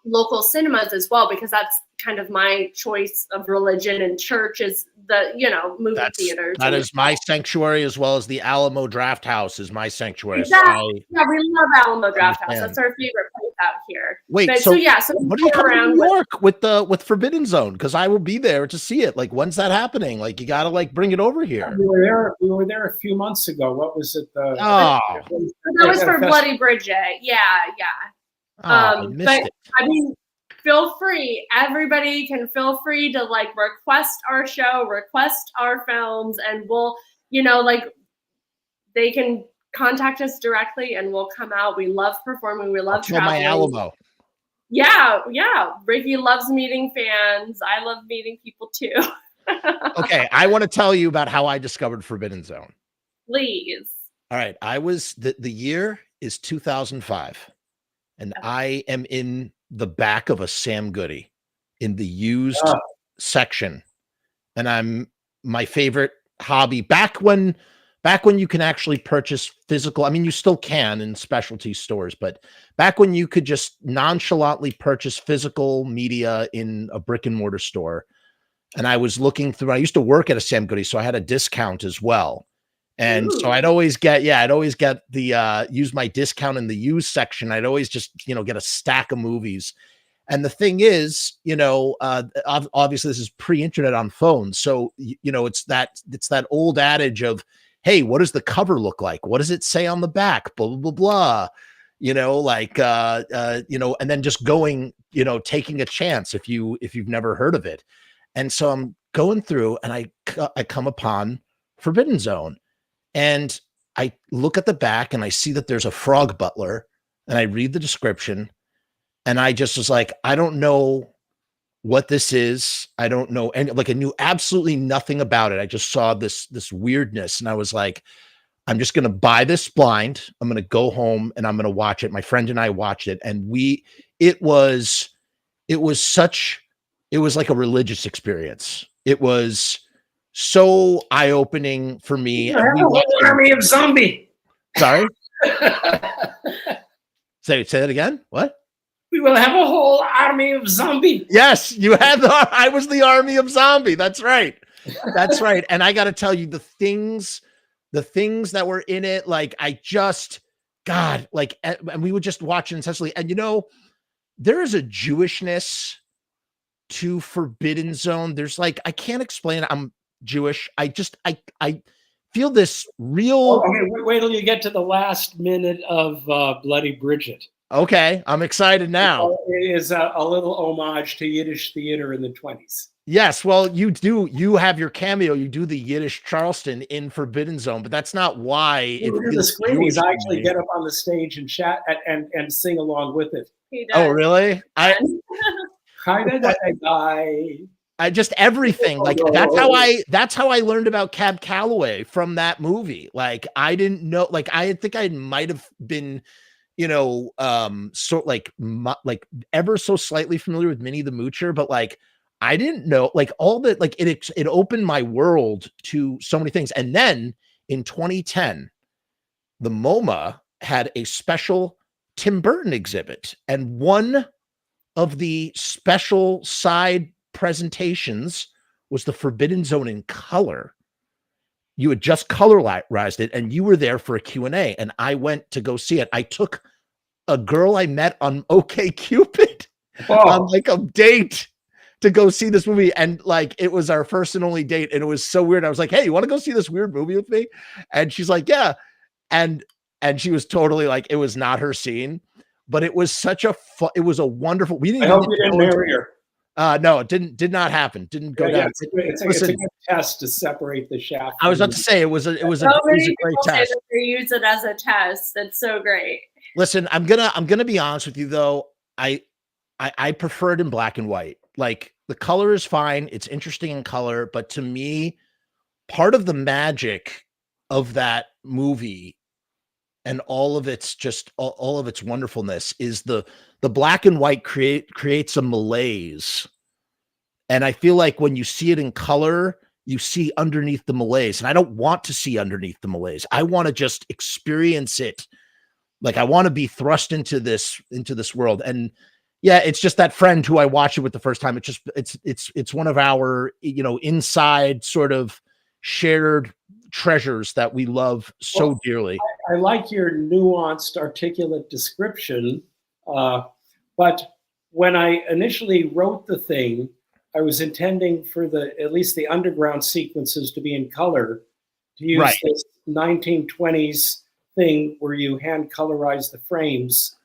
local cinemas as well, because that's kind of my choice of religion, and church is the, movie theaters. That is my sanctuary, as well as the Alamo Draft House is my sanctuary. Exactly. Yeah, we love Alamo Draft House. That's our favorite place out here. Wait, but, so what are you coming to New York with Forbidden Zone? Because I will be there to see it. Like, when's that happening? Like, you got to like bring it over here. We were there a few months ago. What was it? That was for Bloody Bridget. Yeah. I missed it. I mean, feel free. Everybody can feel free to like request our show, request our films, and we'll, they can contact us directly and we'll come out. We love performing. We love traveling. My Alamo. Yeah. Ricky loves meeting fans. I love meeting people too. Okay, I want to tell you about how I discovered Forbidden Zone. Please. All right, I was the year is 2005, and I am in the back of a Sam Goody in the used section, and my favorite hobby back when you can actually purchase physical. I mean, you still can in specialty stores, but back when you could just nonchalantly purchase physical media in a brick and mortar store. And I was looking through, I used to work at a Sam Goody, so I had a discount as well. And so I'd always get the, use my discount in the used section. I'd always just, get a stack of movies. And the thing is, obviously this is pre-internet on phones. So, it's that old adage of, hey, what does the cover look like? What does it say on the back? Blah, blah, blah, blah. And then just going, taking a chance if you've never heard of it. And so I'm going through and I come upon Forbidden Zone, and I look at the back and I see that there's a frog butler, and I read the description, and I just was like, I don't know what this is. I don't know. And like, I knew absolutely nothing about it. I just saw this weirdness, and I was like, I'm just going to buy this blind. I'm going to go home and I'm going to watch it. My friend and I watched it, and it was like a religious experience. It was so eye-opening for me. You have a whole army of zombie. Sorry? Say that again? What? We will have a whole army of zombie. Yes, I was the army of zombie. That's right. That's right. And I got to tell you, the things that were in it, like, and we would just watch it incessantly. And, there is a Jewishness to Forbidden Zone. There's like, I can't explain it. I'm Jewish. I feel this real. Wait till you get to the last minute of Bloody Bridget. Okay, I'm excited now. It is a little homage to Yiddish theater in the 1920s. Yes, well, you have your cameo. You do the Yiddishe Charleston in Forbidden Zone, but that's not why. The screamings, I actually get up on the stage and chat and sing along with it. Oh, really? I just everything, like, that's how I learned about Cab Calloway from that movie. Like, I didn't know, like, I think I might have been, so like ever so slightly familiar with Minnie the Moocher, but like, I didn't know, like, all that, like, it opened my world to so many things. And then in 2010, the MoMA had a special Tim Burton exhibit, and one of the special side presentations was the Forbidden Zone in color. You had just colorized it, and you were there for a Q&A, and I went to go see it. I took a girl I met on OkCupid on like a date to go see this movie, and like, it was our first and only date, and it was so weird. I was like, hey, you want to go see this weird movie with me? And she's like, yeah. And she was totally like, it was not her scene, but it was such a it was a wonderful. I hope you didn't marry her. No, it did not happen. Didn't go down. It's a good test to separate the shaft. I was about to say it was a So many people say that they use it as a test. That's so great. Listen, I'm gonna be honest with you though. I prefer it in black and white. Like the color is fine. It's interesting in color, but to me, part of the magic of that movie and all of its all of its wonderfulness is the black and white creates a malaise. And I feel like when you see it in color, you see underneath the malaise. And I don't want to see underneath the malaise. I want to just experience it. Like I want to be thrust into this world. And yeah, it's just that friend who I watched it with the first time. It's one of our, inside sort of shared treasures that we love so dearly. I like your nuanced, articulate description. But when I initially wrote the thing, I was intending for at least the underground sequences to be in color, to use this 1920s thing where you hand colorize the frames.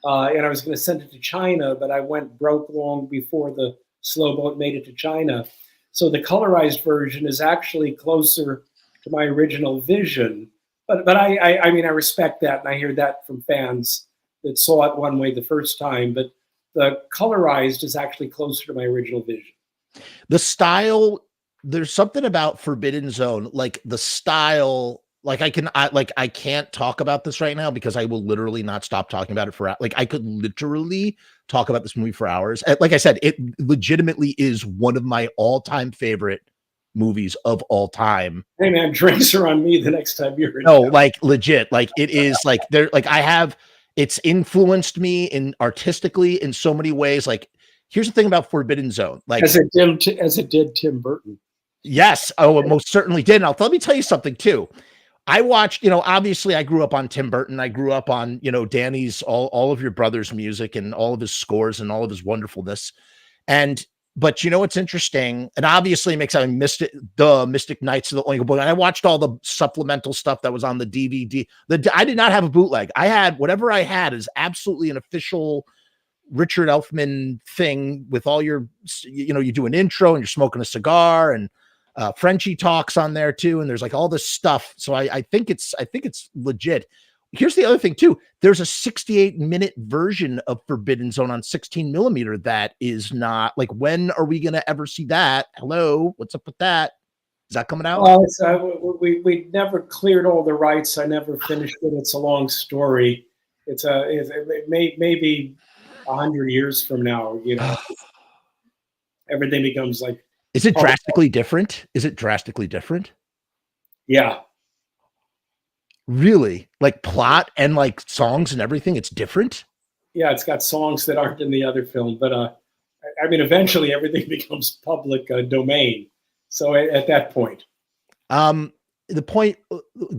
And I was going to send it to China, but I went broke long before the slow boat made it to China. So the colorized version is actually closer to my original vision. But I mean, I respect that, and I hear that from fans that saw it one way the first time. But the colorized is actually closer to my original vision. The style, there's something about Forbidden Zone, like the style. Like I can't talk about this right now because I will literally not stop talking about it for like I could literally talk about this movie for hours. Like I said, it legitimately is one of my all-time favorite movies of all time. Hey man, drinks are on me the next time you're in. No, like legit. Like it is like there, like it's influenced me artistically in so many ways. Like here's the thing about Forbidden Zone. Like as it did Tim Burton. Yes. Oh, it most certainly did. Now let me tell you something too. I watched, obviously I grew up on Tim Burton. I grew up on, Danny's, all of your brother's music and all of his scores and all of his wonderfulness. But what's interesting, and obviously it makes out Mystic Knights of the Oingo Boingo. And I watched all the supplemental stuff that was on the DVD. I did not have a bootleg. I had whatever I had is absolutely an official Richard Elfman thing with all your, you do an intro and you're smoking a cigar and Frenchie talks on there too, and there's like all this stuff. So I think it's legit. Here's the other thing too. There's a 68-minute version of Forbidden Zone on 16 millimeter that is not like. When are we gonna ever see that? Hello, what's up with that? Is that coming out? Well, we never cleared all the rights. I never finished it. It's a long story. It may be 100 years from now. Everything becomes like. Is it drastically different? Is it drastically different? Yeah. Really? Like plot and like songs and everything? It's different? Yeah, it's got songs that aren't in the other film. But I mean, eventually everything becomes public domain. So at that point. The point,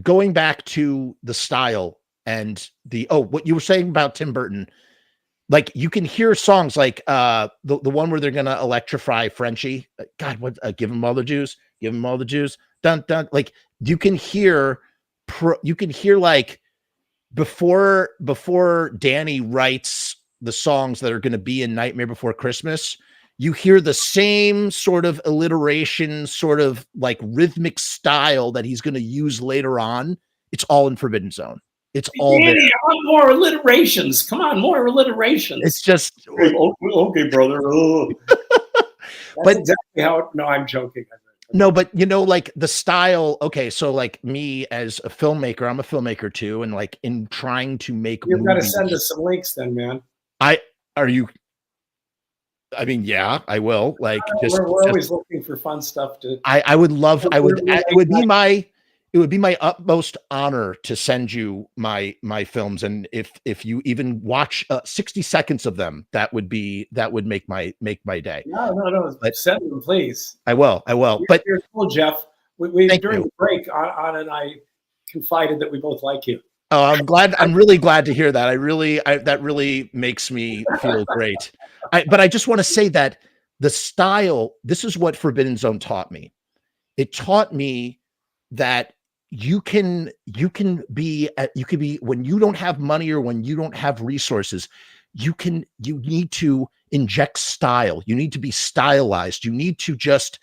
going back to the style and what you were saying about Tim Burton, like you can hear songs like the one where they're gonna electrify Frenchie. God, what? Give him all the Jews. Give him all the Jews. Dun dun. Like you can hear like before Danny writes the songs that are going to be in Nightmare Before Christmas. You hear the same sort of alliteration, sort of like rhythmic style that he's going to use later on. It's all in Forbidden Zone. It's all there. I want more alliterations. Come on, more alliterations. It's just okay, brother. But exactly how. No, I'm joking. No, but like the style. Okay, so like me as a filmmaker, I'm a filmmaker too, and like in trying to make. You've got to send us some links, then, man. I mean, yeah, I will. Like, we're always looking for fun stuff to. I would love. It would be my utmost honor to send you my films, and if you even watch 60 seconds of them, that would make my day. No. But send them, please. I will. But you're cool, Jeff. We during the break, Anna and I confided that we both like you. Oh, I'm glad. I'm really glad to hear that. That really makes me feel great. But I just want to say that the style. This is what Forbidden Zone taught me. It taught me that you can be when you don't have money or when you don't have resources, you need to inject style. You need to be stylized. You need to just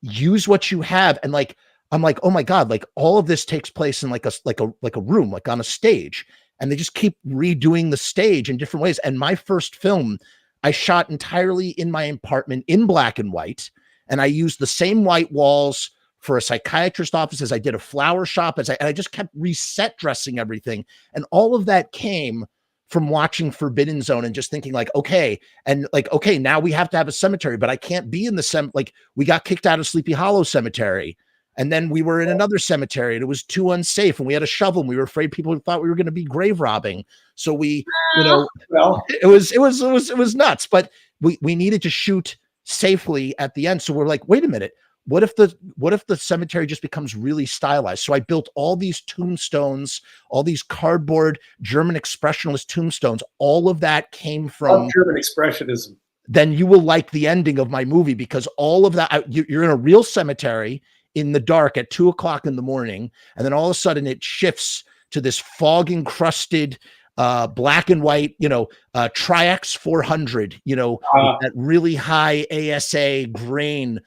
use what you have. And like, I'm like, oh my God, like all of this takes place in like a room, like on a stage. And they just keep redoing the stage in different ways. And my first film, I shot entirely in my apartment in black and white. And I used the same white walls for a psychiatrist office as I did a flower shop, and I just kept reset dressing everything. And all of that came from watching Forbidden Zone and just thinking like, okay, now we have to have a cemetery, but I can't be in the like we got kicked out of Sleepy Hollow Cemetery. And then we were in another cemetery and it was too unsafe. And we had a shovel and we were afraid people thought we were going to be grave robbing. So we, it was nuts, but we needed to shoot safely at the end. So we're like, wait a minute. What if the cemetery just becomes really stylized? So I built all these tombstones, all these cardboard German expressionist tombstones. All of that came from German expressionism. Then you will like the ending of my movie, because all of that, you're in a real cemetery in the dark at 2:00 in the morning. And then all of a sudden it shifts to this fog encrusted, black and white, Tri-X 400, that really high ASA grain,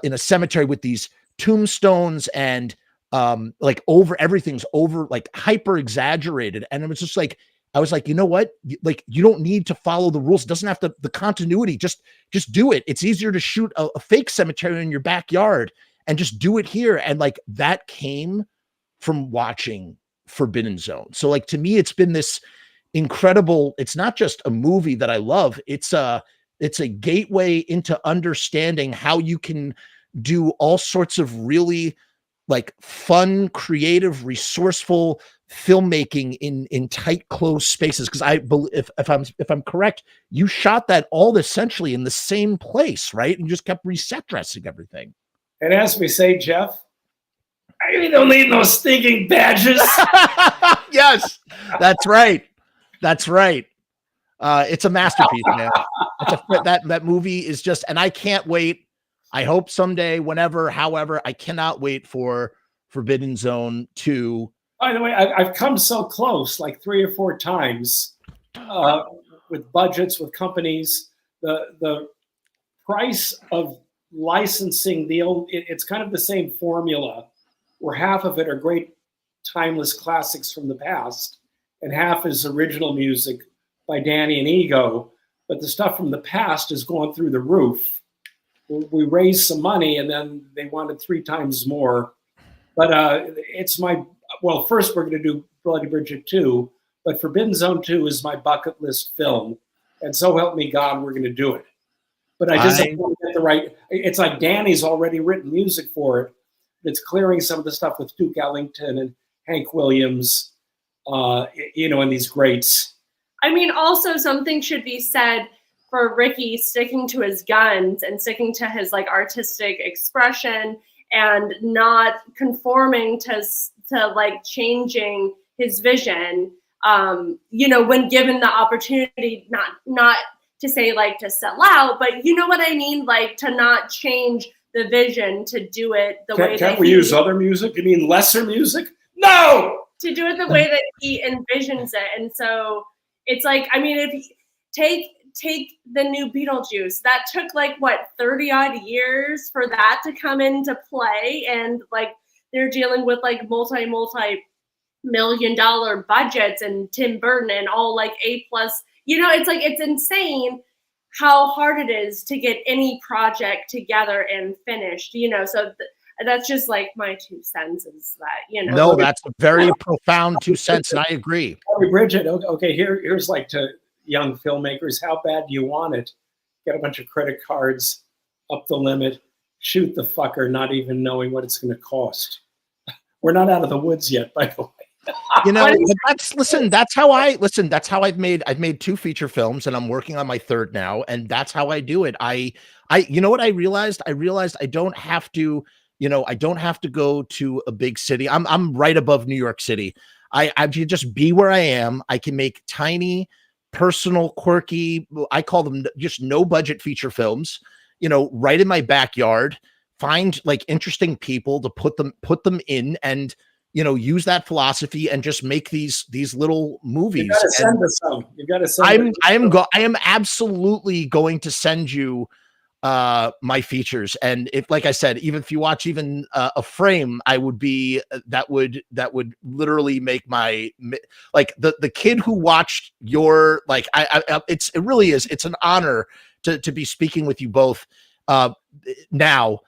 in a cemetery with these tombstones and everything's over, like hyper exaggerated. And it was just like, I was like, you know what? Like, you don't need to follow the rules. It doesn't have to, the continuity, just do it. It's easier to shoot a fake cemetery in your backyard and just do it here. And like, that came from watching Forbidden Zone. So like, to me, it's been this incredible, it's not just a movie that I love. It's a gateway into understanding how you can do all sorts of really like fun, creative, resourceful filmmaking in tight, closed spaces. Because I believe, if I'm correct, you shot that all essentially in the same place, right? And just kept reset dressing everything. And as we say, Jeff, I don't need no stinking badges. Yes, that's right. That's right. It's a masterpiece, man. That movie is just, and I can't wait. I hope someday, whenever, however, I cannot wait for Forbidden Zone 2. By the way, I've come so close, like 3 or 4 times, with budgets, with companies. The price of licensing it's kind of the same formula, where half of it are great, timeless classics from the past, and half is original music by Danny and Ego. But the stuff from the past is going through the roof. We raised some money and then they wanted 3 times more. But first we're going to do Bloody Bridget 2, but Forbidden Zone 2 is my bucket list film. And so help me God, we're going to do it. But I just want to get the right, it's like Danny's already written music for it. It's clearing some of the stuff with Duke Ellington and Hank Williams, and these greats. I mean, also something should be said for Ricky sticking to his guns and sticking to his like artistic expression and not conforming to like changing his vision. When given the opportunity, not to say like to sell out, but you know what I mean, like to not change the vision, to do it the way. Can't we use other music? You mean lesser music? No. To do it the way that he envisions it, and so. It's like, I mean, if you take the new Beetlejuice, that took like 30 odd years for that to come into play, and like they're dealing with like multi-million-dollar budgets and Tim Burton and all like A+. It's like, it's insane how hard it is to get any project together and finished. So that's just like my 2 cents is that, No, that's a very profound 2 cents, and I agree. Bridget, okay, here's like to young filmmakers, how bad do you want it? Get a bunch of credit cards, up the limit, shoot the fucker, not even knowing what it's going to cost. We're not out of the woods yet, by the way. That's how I've made 2 feature films, and I'm working on my 3rd now, and that's how I do it. I what I realized? I don't have to. I don't have to go to a big city. I'm right above New York City. I can just be where I am. I can make tiny, personal, quirky, I call them just no budget feature films, right in my backyard, find like interesting people to put them in. And, use that philosophy and just make these little movies. You gotta send us some. You gotta send. I am absolutely going to send you my features, and if, like I said, even if you watch even a frame, I would be that would literally make my, like, the kid who watched your, like, it really is, it's an honor to be speaking with you both now.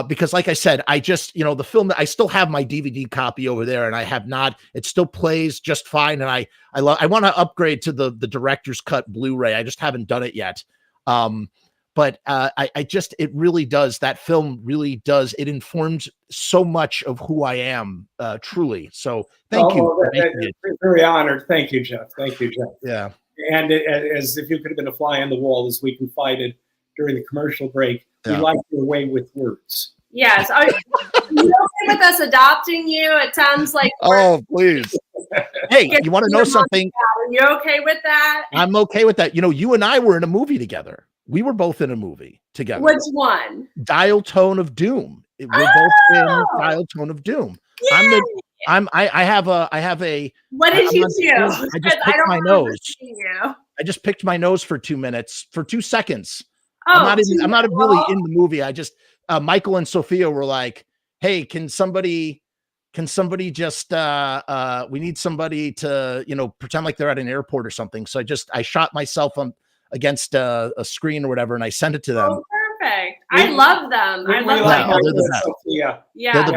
Because like I said, I just, the film, I still have my DVD copy over there, and I have not, it still plays just fine. And I want to upgrade to the director's cut Blu-ray. I just haven't done it yet. But it really does, that film really does, it informs so much of who I am, truly. So thank you. Very honored. Thank you, Jeff. Thank you, Jeff. Yeah. And as if you could have been a fly on the wall, as we confided during the commercial break, we like your way with words. Yes. Are you okay with us adopting you? It sounds like. Oh, please. Hey, you want to know something? Are you okay with that? I'm okay with that. You and I were in a movie together. We were both in a movie together. Which one? Dial Tone of Doom. We're both in Dial Tone of Doom. Yay! I have a. What did you do? I just picked my nose. I just picked my nose for 2 minutes, for 2 seconds. I'm not really in the movie. I just, Michael and Sophia were like, hey, can somebody just, we need somebody to, pretend like they're at an airport or something. So I shot myself against a screen or whatever, and I sent it to them. Oh, perfect. I love them. I love them. They're the best. Yeah. They're the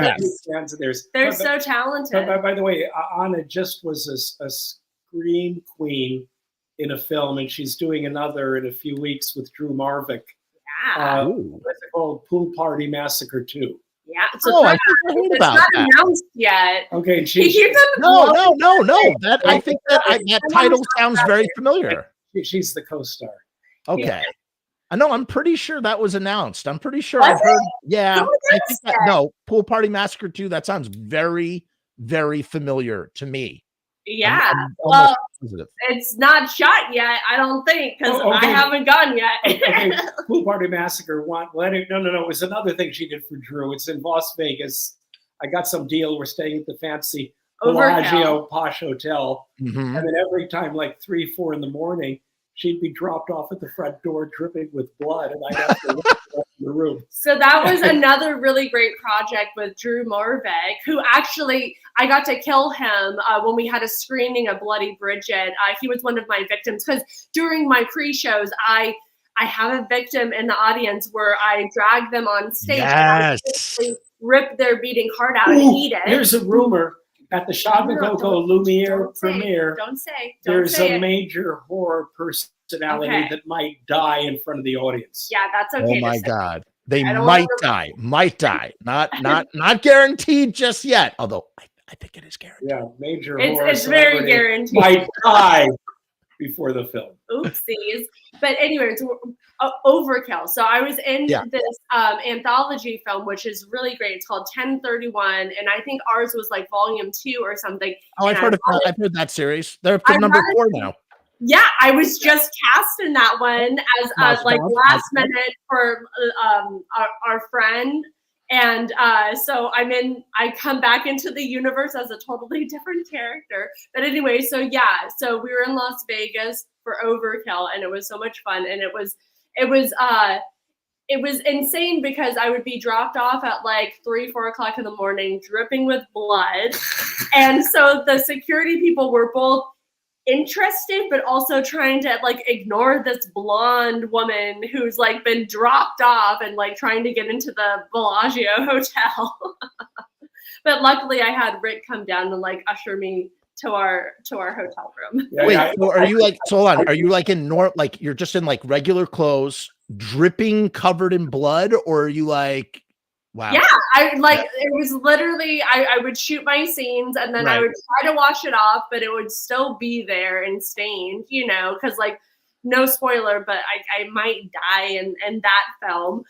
best. They're so talented. By the way, Anna just was a scream queen in a film, and she's doing another in a few weeks with Drew Marvick. Yeah. What's it called? Pool Party Massacre 2. Yeah. So I heard about not that. announced yet. Okay. No. I think that title sounds very familiar. She's the co-star. Okay. Yeah. I know. I'm pretty sure that was announced. I'm pretty sure Was I've heard. it? Yeah. I think no, Pool Party Massacre 2. That sounds very, very familiar to me. Yeah. I'm positive. It's not shot yet, I don't think, because I haven't gone yet. Okay. Pool Party Massacre 1. No. It was another thing she did for Drew. It's in Las Vegas. I got some deal. We're staying at the fancy Bellagio posh hotel. Mm-hmm. And then every time, like 3, 4 in the morning, she'd be dropped off at the front door dripping with blood, and I'd have to walk in the room. So that was another really great project with Drew Marvick, who actually, I got to kill him when we had a screening of Bloody Bridget. He was one of my victims, because during my pre-shows, I have a victim in the audience where I drag them on stage and I rip their beating heart out and eat it. Here's a rumor. At the Go Lumiere premiere, there's a major horror personality that might die in front of the audience. Yeah, that's okay. Oh my God. They might die. Not guaranteed just yet. Although I think it is guaranteed. Yeah, major horror. It's very guaranteed. Might die before the film. Oopsies. But anyways, Overkill. So I was in this anthology film, which is really great. It's called 1031, and I think ours was like volume 2 or something. Oh, I've heard that series. They're up to number 4 now. Yeah, I was just cast in that one as like last minute for our friend. And so I come back into the universe as a totally different character. But anyway, so we were in Las Vegas for Overkill, and it was so much fun. And it was insane because I would be dropped off at like 3, 4 o'clock in the morning, dripping with blood. And so the security people were both interested, but also trying to like ignore this blonde woman who's like been dropped off and like trying to get into the Bellagio hotel. But luckily I had Rick come down and like usher me to our hotel room. Wait, so are you like, so hold on, are you like in like you're just in like regular clothes, dripping, covered in blood, or are you like, wow? Yeah, it was literally, I would shoot my scenes and then I would try to wash it off, but it would still be there and stained, because like, no spoiler, but I might die in that film.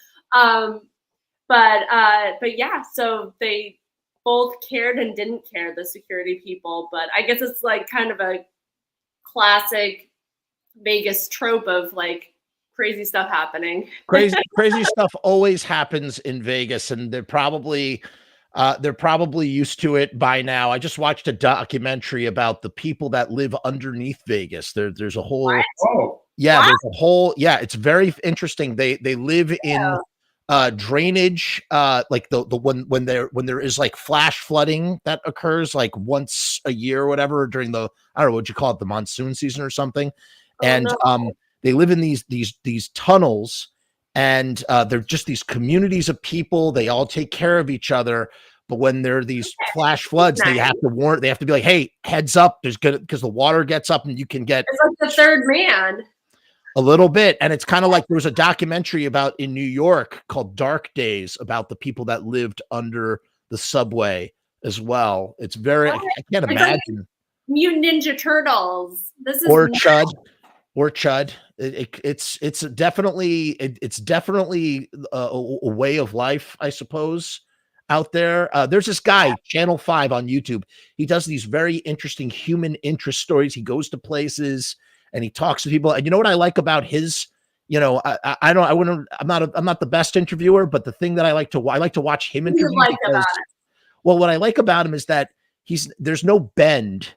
But yeah, so they both cared and didn't care, the security people, but I guess it's like kind of a classic Vegas trope of like crazy stuff happening. Crazy stuff always happens in Vegas, and they're probably They're probably used to it by now. I just watched a documentary about the people that live underneath Vegas. There's a whole, Oh, yeah, What? there's a whole, yeah, it's very interesting. They live in drainage, like the when there is like flash flooding that occurs like once a year or whatever during the, I don't know what you call it, the monsoon season or something. And no. they live in these tunnels, and they're just these communities of people. They all take care of each other. But when there are these flash floods, they have to warn. They have to be like, "Hey, heads up! There's good," because the water gets up, and you can get It's like the third man. a little bit. And it's kind of like there was a documentary about in New York called Dark Days about the people that lived under the subway as well. It's very, I can't It's like imagine. Mutant Ninja Turtles. This is Or nuts. Chud. Or Chud. It's definitely a way of life, I suppose, out there. There's this guy, Channel 5 on YouTube. He does these very interesting human interest stories. He goes to places and he talks to people. And you know what I like about his, you know, I'm not the best interviewer, but the thing that I like to watch him What do you interview like because, about it? well, what I like about him is that there's no bend.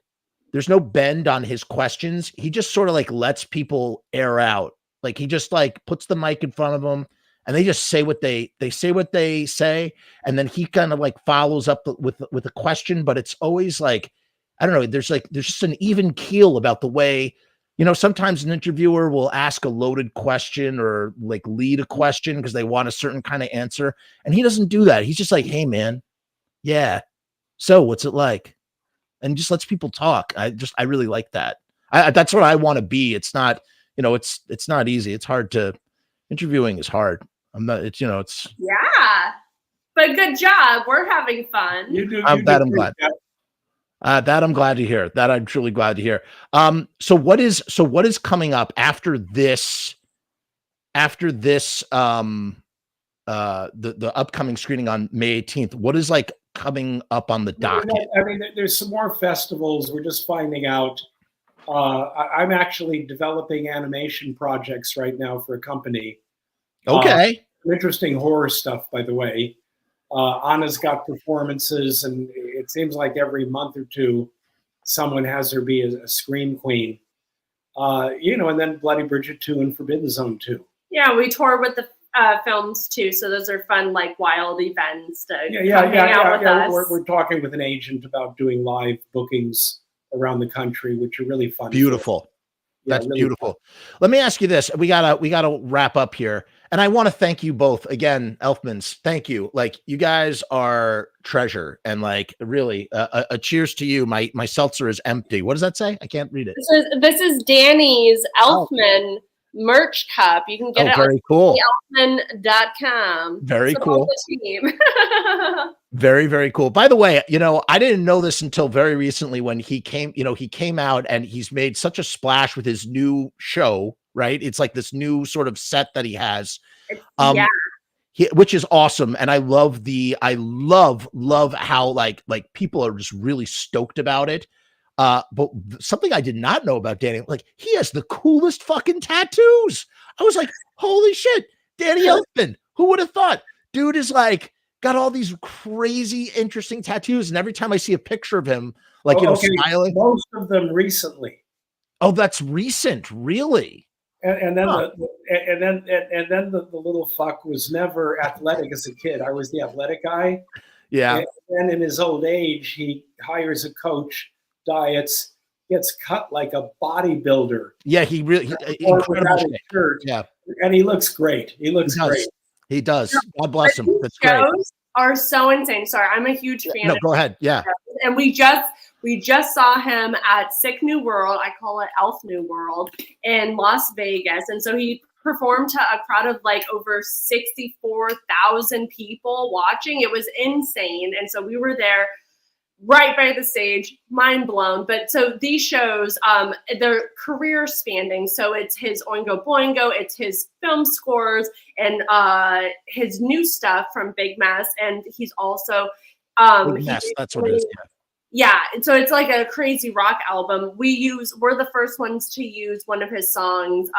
There's no bend on his questions. He just sort of like lets people air out. Like he just like puts the mic in front of them and they just say what they say. And then he kind of like follows up with a question, but it's always like, I don't know. There's just an even keel about the way, you know, sometimes an interviewer will ask a loaded question or like lead a question because they want a certain kind of answer. And he doesn't do that. He's just like, hey man, yeah. So what's it like? And just lets people talk. I really like that. That's what I want to be. It's not, you know, it's not easy. It's hard interviewing is hard. It's Yeah. But good job. We're having fun. you do. I'm glad. That I'm glad to hear. That I'm truly glad to hear. So what is coming up after this, the upcoming screening on May 18th? What is like coming up on the docket? I mean, there's some more festivals. We're just finding out. I'm actually developing animation projects right now for a company. Okay. Interesting horror stuff, by the way. Anna's got performances, and it seems like every month or two, someone has her be a scream queen. You know, and then Bloody Bridget 2 and Forbidden Zone 2. Yeah, we tour with the films too, so those are fun, like wild events to hang out with us. We're talking with an agent about doing live bookings around the country, which are really fun. Beautiful. That's really beautiful. fun. Let me ask you this. We gotta wrap up here. And I want to thank you both again, Elfmans. Thank you. Like you guys are treasure, and like really a cheers to you. My seltzer is empty. What does that say? I can't read it. This is Danny's Elfman merch cup. You can get it very on cool. elfman.com. Very Support cool. the team. Very, very cool. By the way, you know, I didn't know this until very recently when he came out and he's made such a splash with his new show, right? It's like this new sort of set that he has. Yeah. Which is awesome. And I love how like people are just really stoked about it. But something I did not know about Danny, like he has the coolest fucking tattoos. I was like, holy shit, Danny Elfman. Who would have thought? Dude is like got all these crazy, interesting tattoos. And every time I see a picture of him, like, smiling. Most of them recently. Oh, that's recent. Really? And then the little fuck was never athletic as a kid. I was the athletic guy. Yeah. And then in his old age, he hires a coach, diets, gets cut like a bodybuilder. Yeah, he really incredible shirt. Yeah. And he looks great. He looks great. He does. God bless him. That's great. Shows are so insane. Sorry, I'm a huge fan. No, go ahead. Yeah. And we just saw him at Sick New World. I call it Elf New World in Las Vegas. And so he performed to a crowd of like over 64,000 people watching. It was insane. And so we were there right by the stage, mind blown. But so these shows, they're career spanning. So it's his Oingo Boingo, it's his film scores, and his new stuff from Big Mess. And he's also Big Mess, that's what it is. Yeah, so it's like a crazy rock album. We're the first ones to use one of his songs,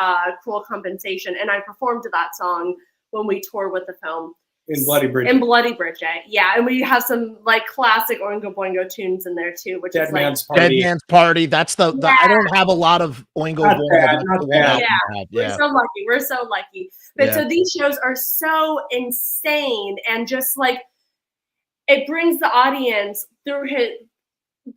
Cruel Compensation, and I performed to that song when we toured with the film. in Bloody Bridget. In Bloody Bridget, yeah, and we have some like classic Oingo Boingo tunes in there too, which Dead is Man's like Party. Dead Man's Party. That's the I don't have a lot of Oingo Not Boingo. bad, That's not the one bad. I Yeah. have. We're Yeah. so lucky. We're so lucky. But Yeah. so these shows are so insane and just like it brings the audience through his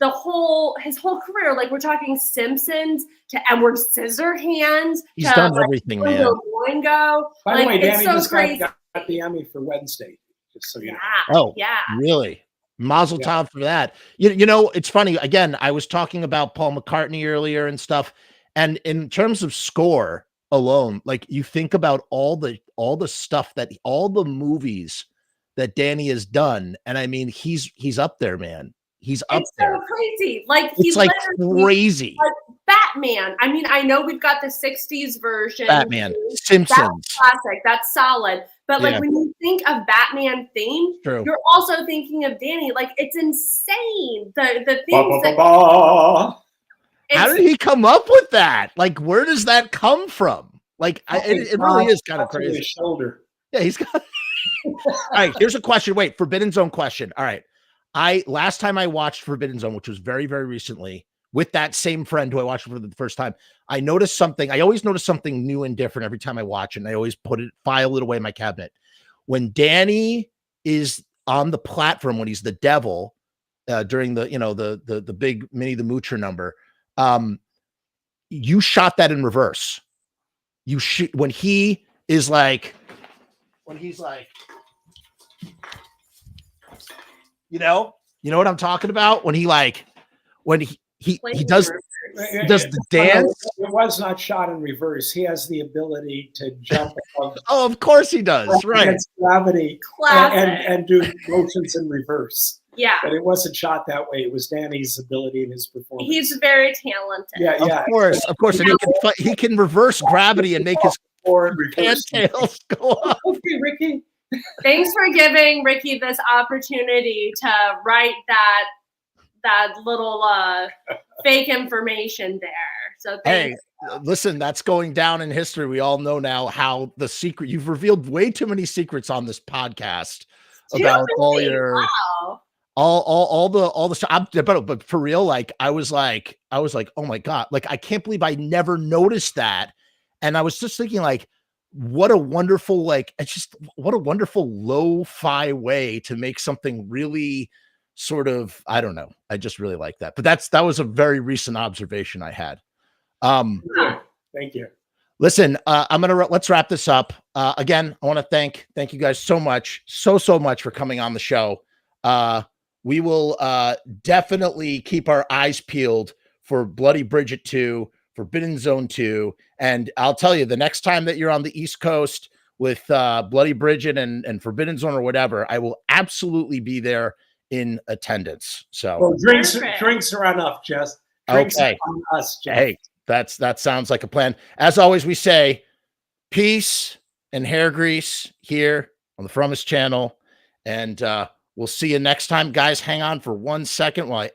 whole career. Like we're talking Simpsons to Edward Scissorhands. He's to done like, everything, Oingo man. Boingo. By the Like way, it's Danny so just crazy. got the Emmy for Wednesday, just so you know. Yeah. Oh, Yeah. really? Mazel Yeah. tov for that. You know, it's funny. Again, I was talking about Paul McCartney earlier and stuff. And in terms of score alone, like you think about all the stuff all the movies that Danny has done. And I mean, he's up there, man. He's up It's there. so crazy. Like It's he's like literally crazy. like Batman. I mean, I know we've got the 60s version. Batman, That's Simpsons. classic. That's solid. But like Yeah. when you think of Batman theme, True. you're also thinking of Danny. Like it's insane. The Ba, things ba, that ba, How did he come up with that? Like, where does that come from? Like, ba. it really is kind of Touching crazy. his shoulder. Yeah, he's got. All right, here's a question. Wait, Forbidden Zone question. All right, last time I watched Forbidden Zone, which was very, very recently, with that same friend who I watched for the first time, I noticed something. I always notice something new and different every time I watch it, and I always file it away in my cabinet. When Danny is on the platform, when he's the devil, during the big Minnie the Moocher number, you shot that in reverse. You shoot when he's like, you know what I'm talking about? When he does the dance. It was not shot in reverse. He has the ability to jump above Oh, of course he does. Right. against gravity classic. and do motions in reverse. Yeah. But it wasn't shot that way. It was Danny's ability and his performance. He's very talented. yeah. Of course. And he can reverse gravity and make his Or in reverse. tails go up. Okay, Ricky. Thanks for giving Ricky this opportunity to write that little fake information there. So thanks. Hey, listen, that's going down in history. We all know now how you've revealed way too many secrets on this podcast about all your Wow. all the stuff. But for real, like I was like, oh my God, like I can't believe I never noticed that. And I was just thinking, like, what a wonderful, what a wonderful lo-fi way to make something really sort of, I don't know. I just really like that. But that was a very recent observation I had. Thank you. Listen, let's wrap this up. Again, I want to thank you guys so much for coming on the show. We will definitely keep our eyes peeled for Bloody Bridget 2, Forbidden Zone 2. And I'll tell you, the next time that you're on the East Coast with Bloody Bridget and Forbidden Zone or whatever, I will absolutely be there in attendance. So Well, Perfect. drinks are on us, Jess. Drinks Okay. are on us, Jess. hey, that sounds like a plan. As always, we say peace and hair grease here on the Frumess channel. And we'll see you next time. Guys, hang on for 1 second while I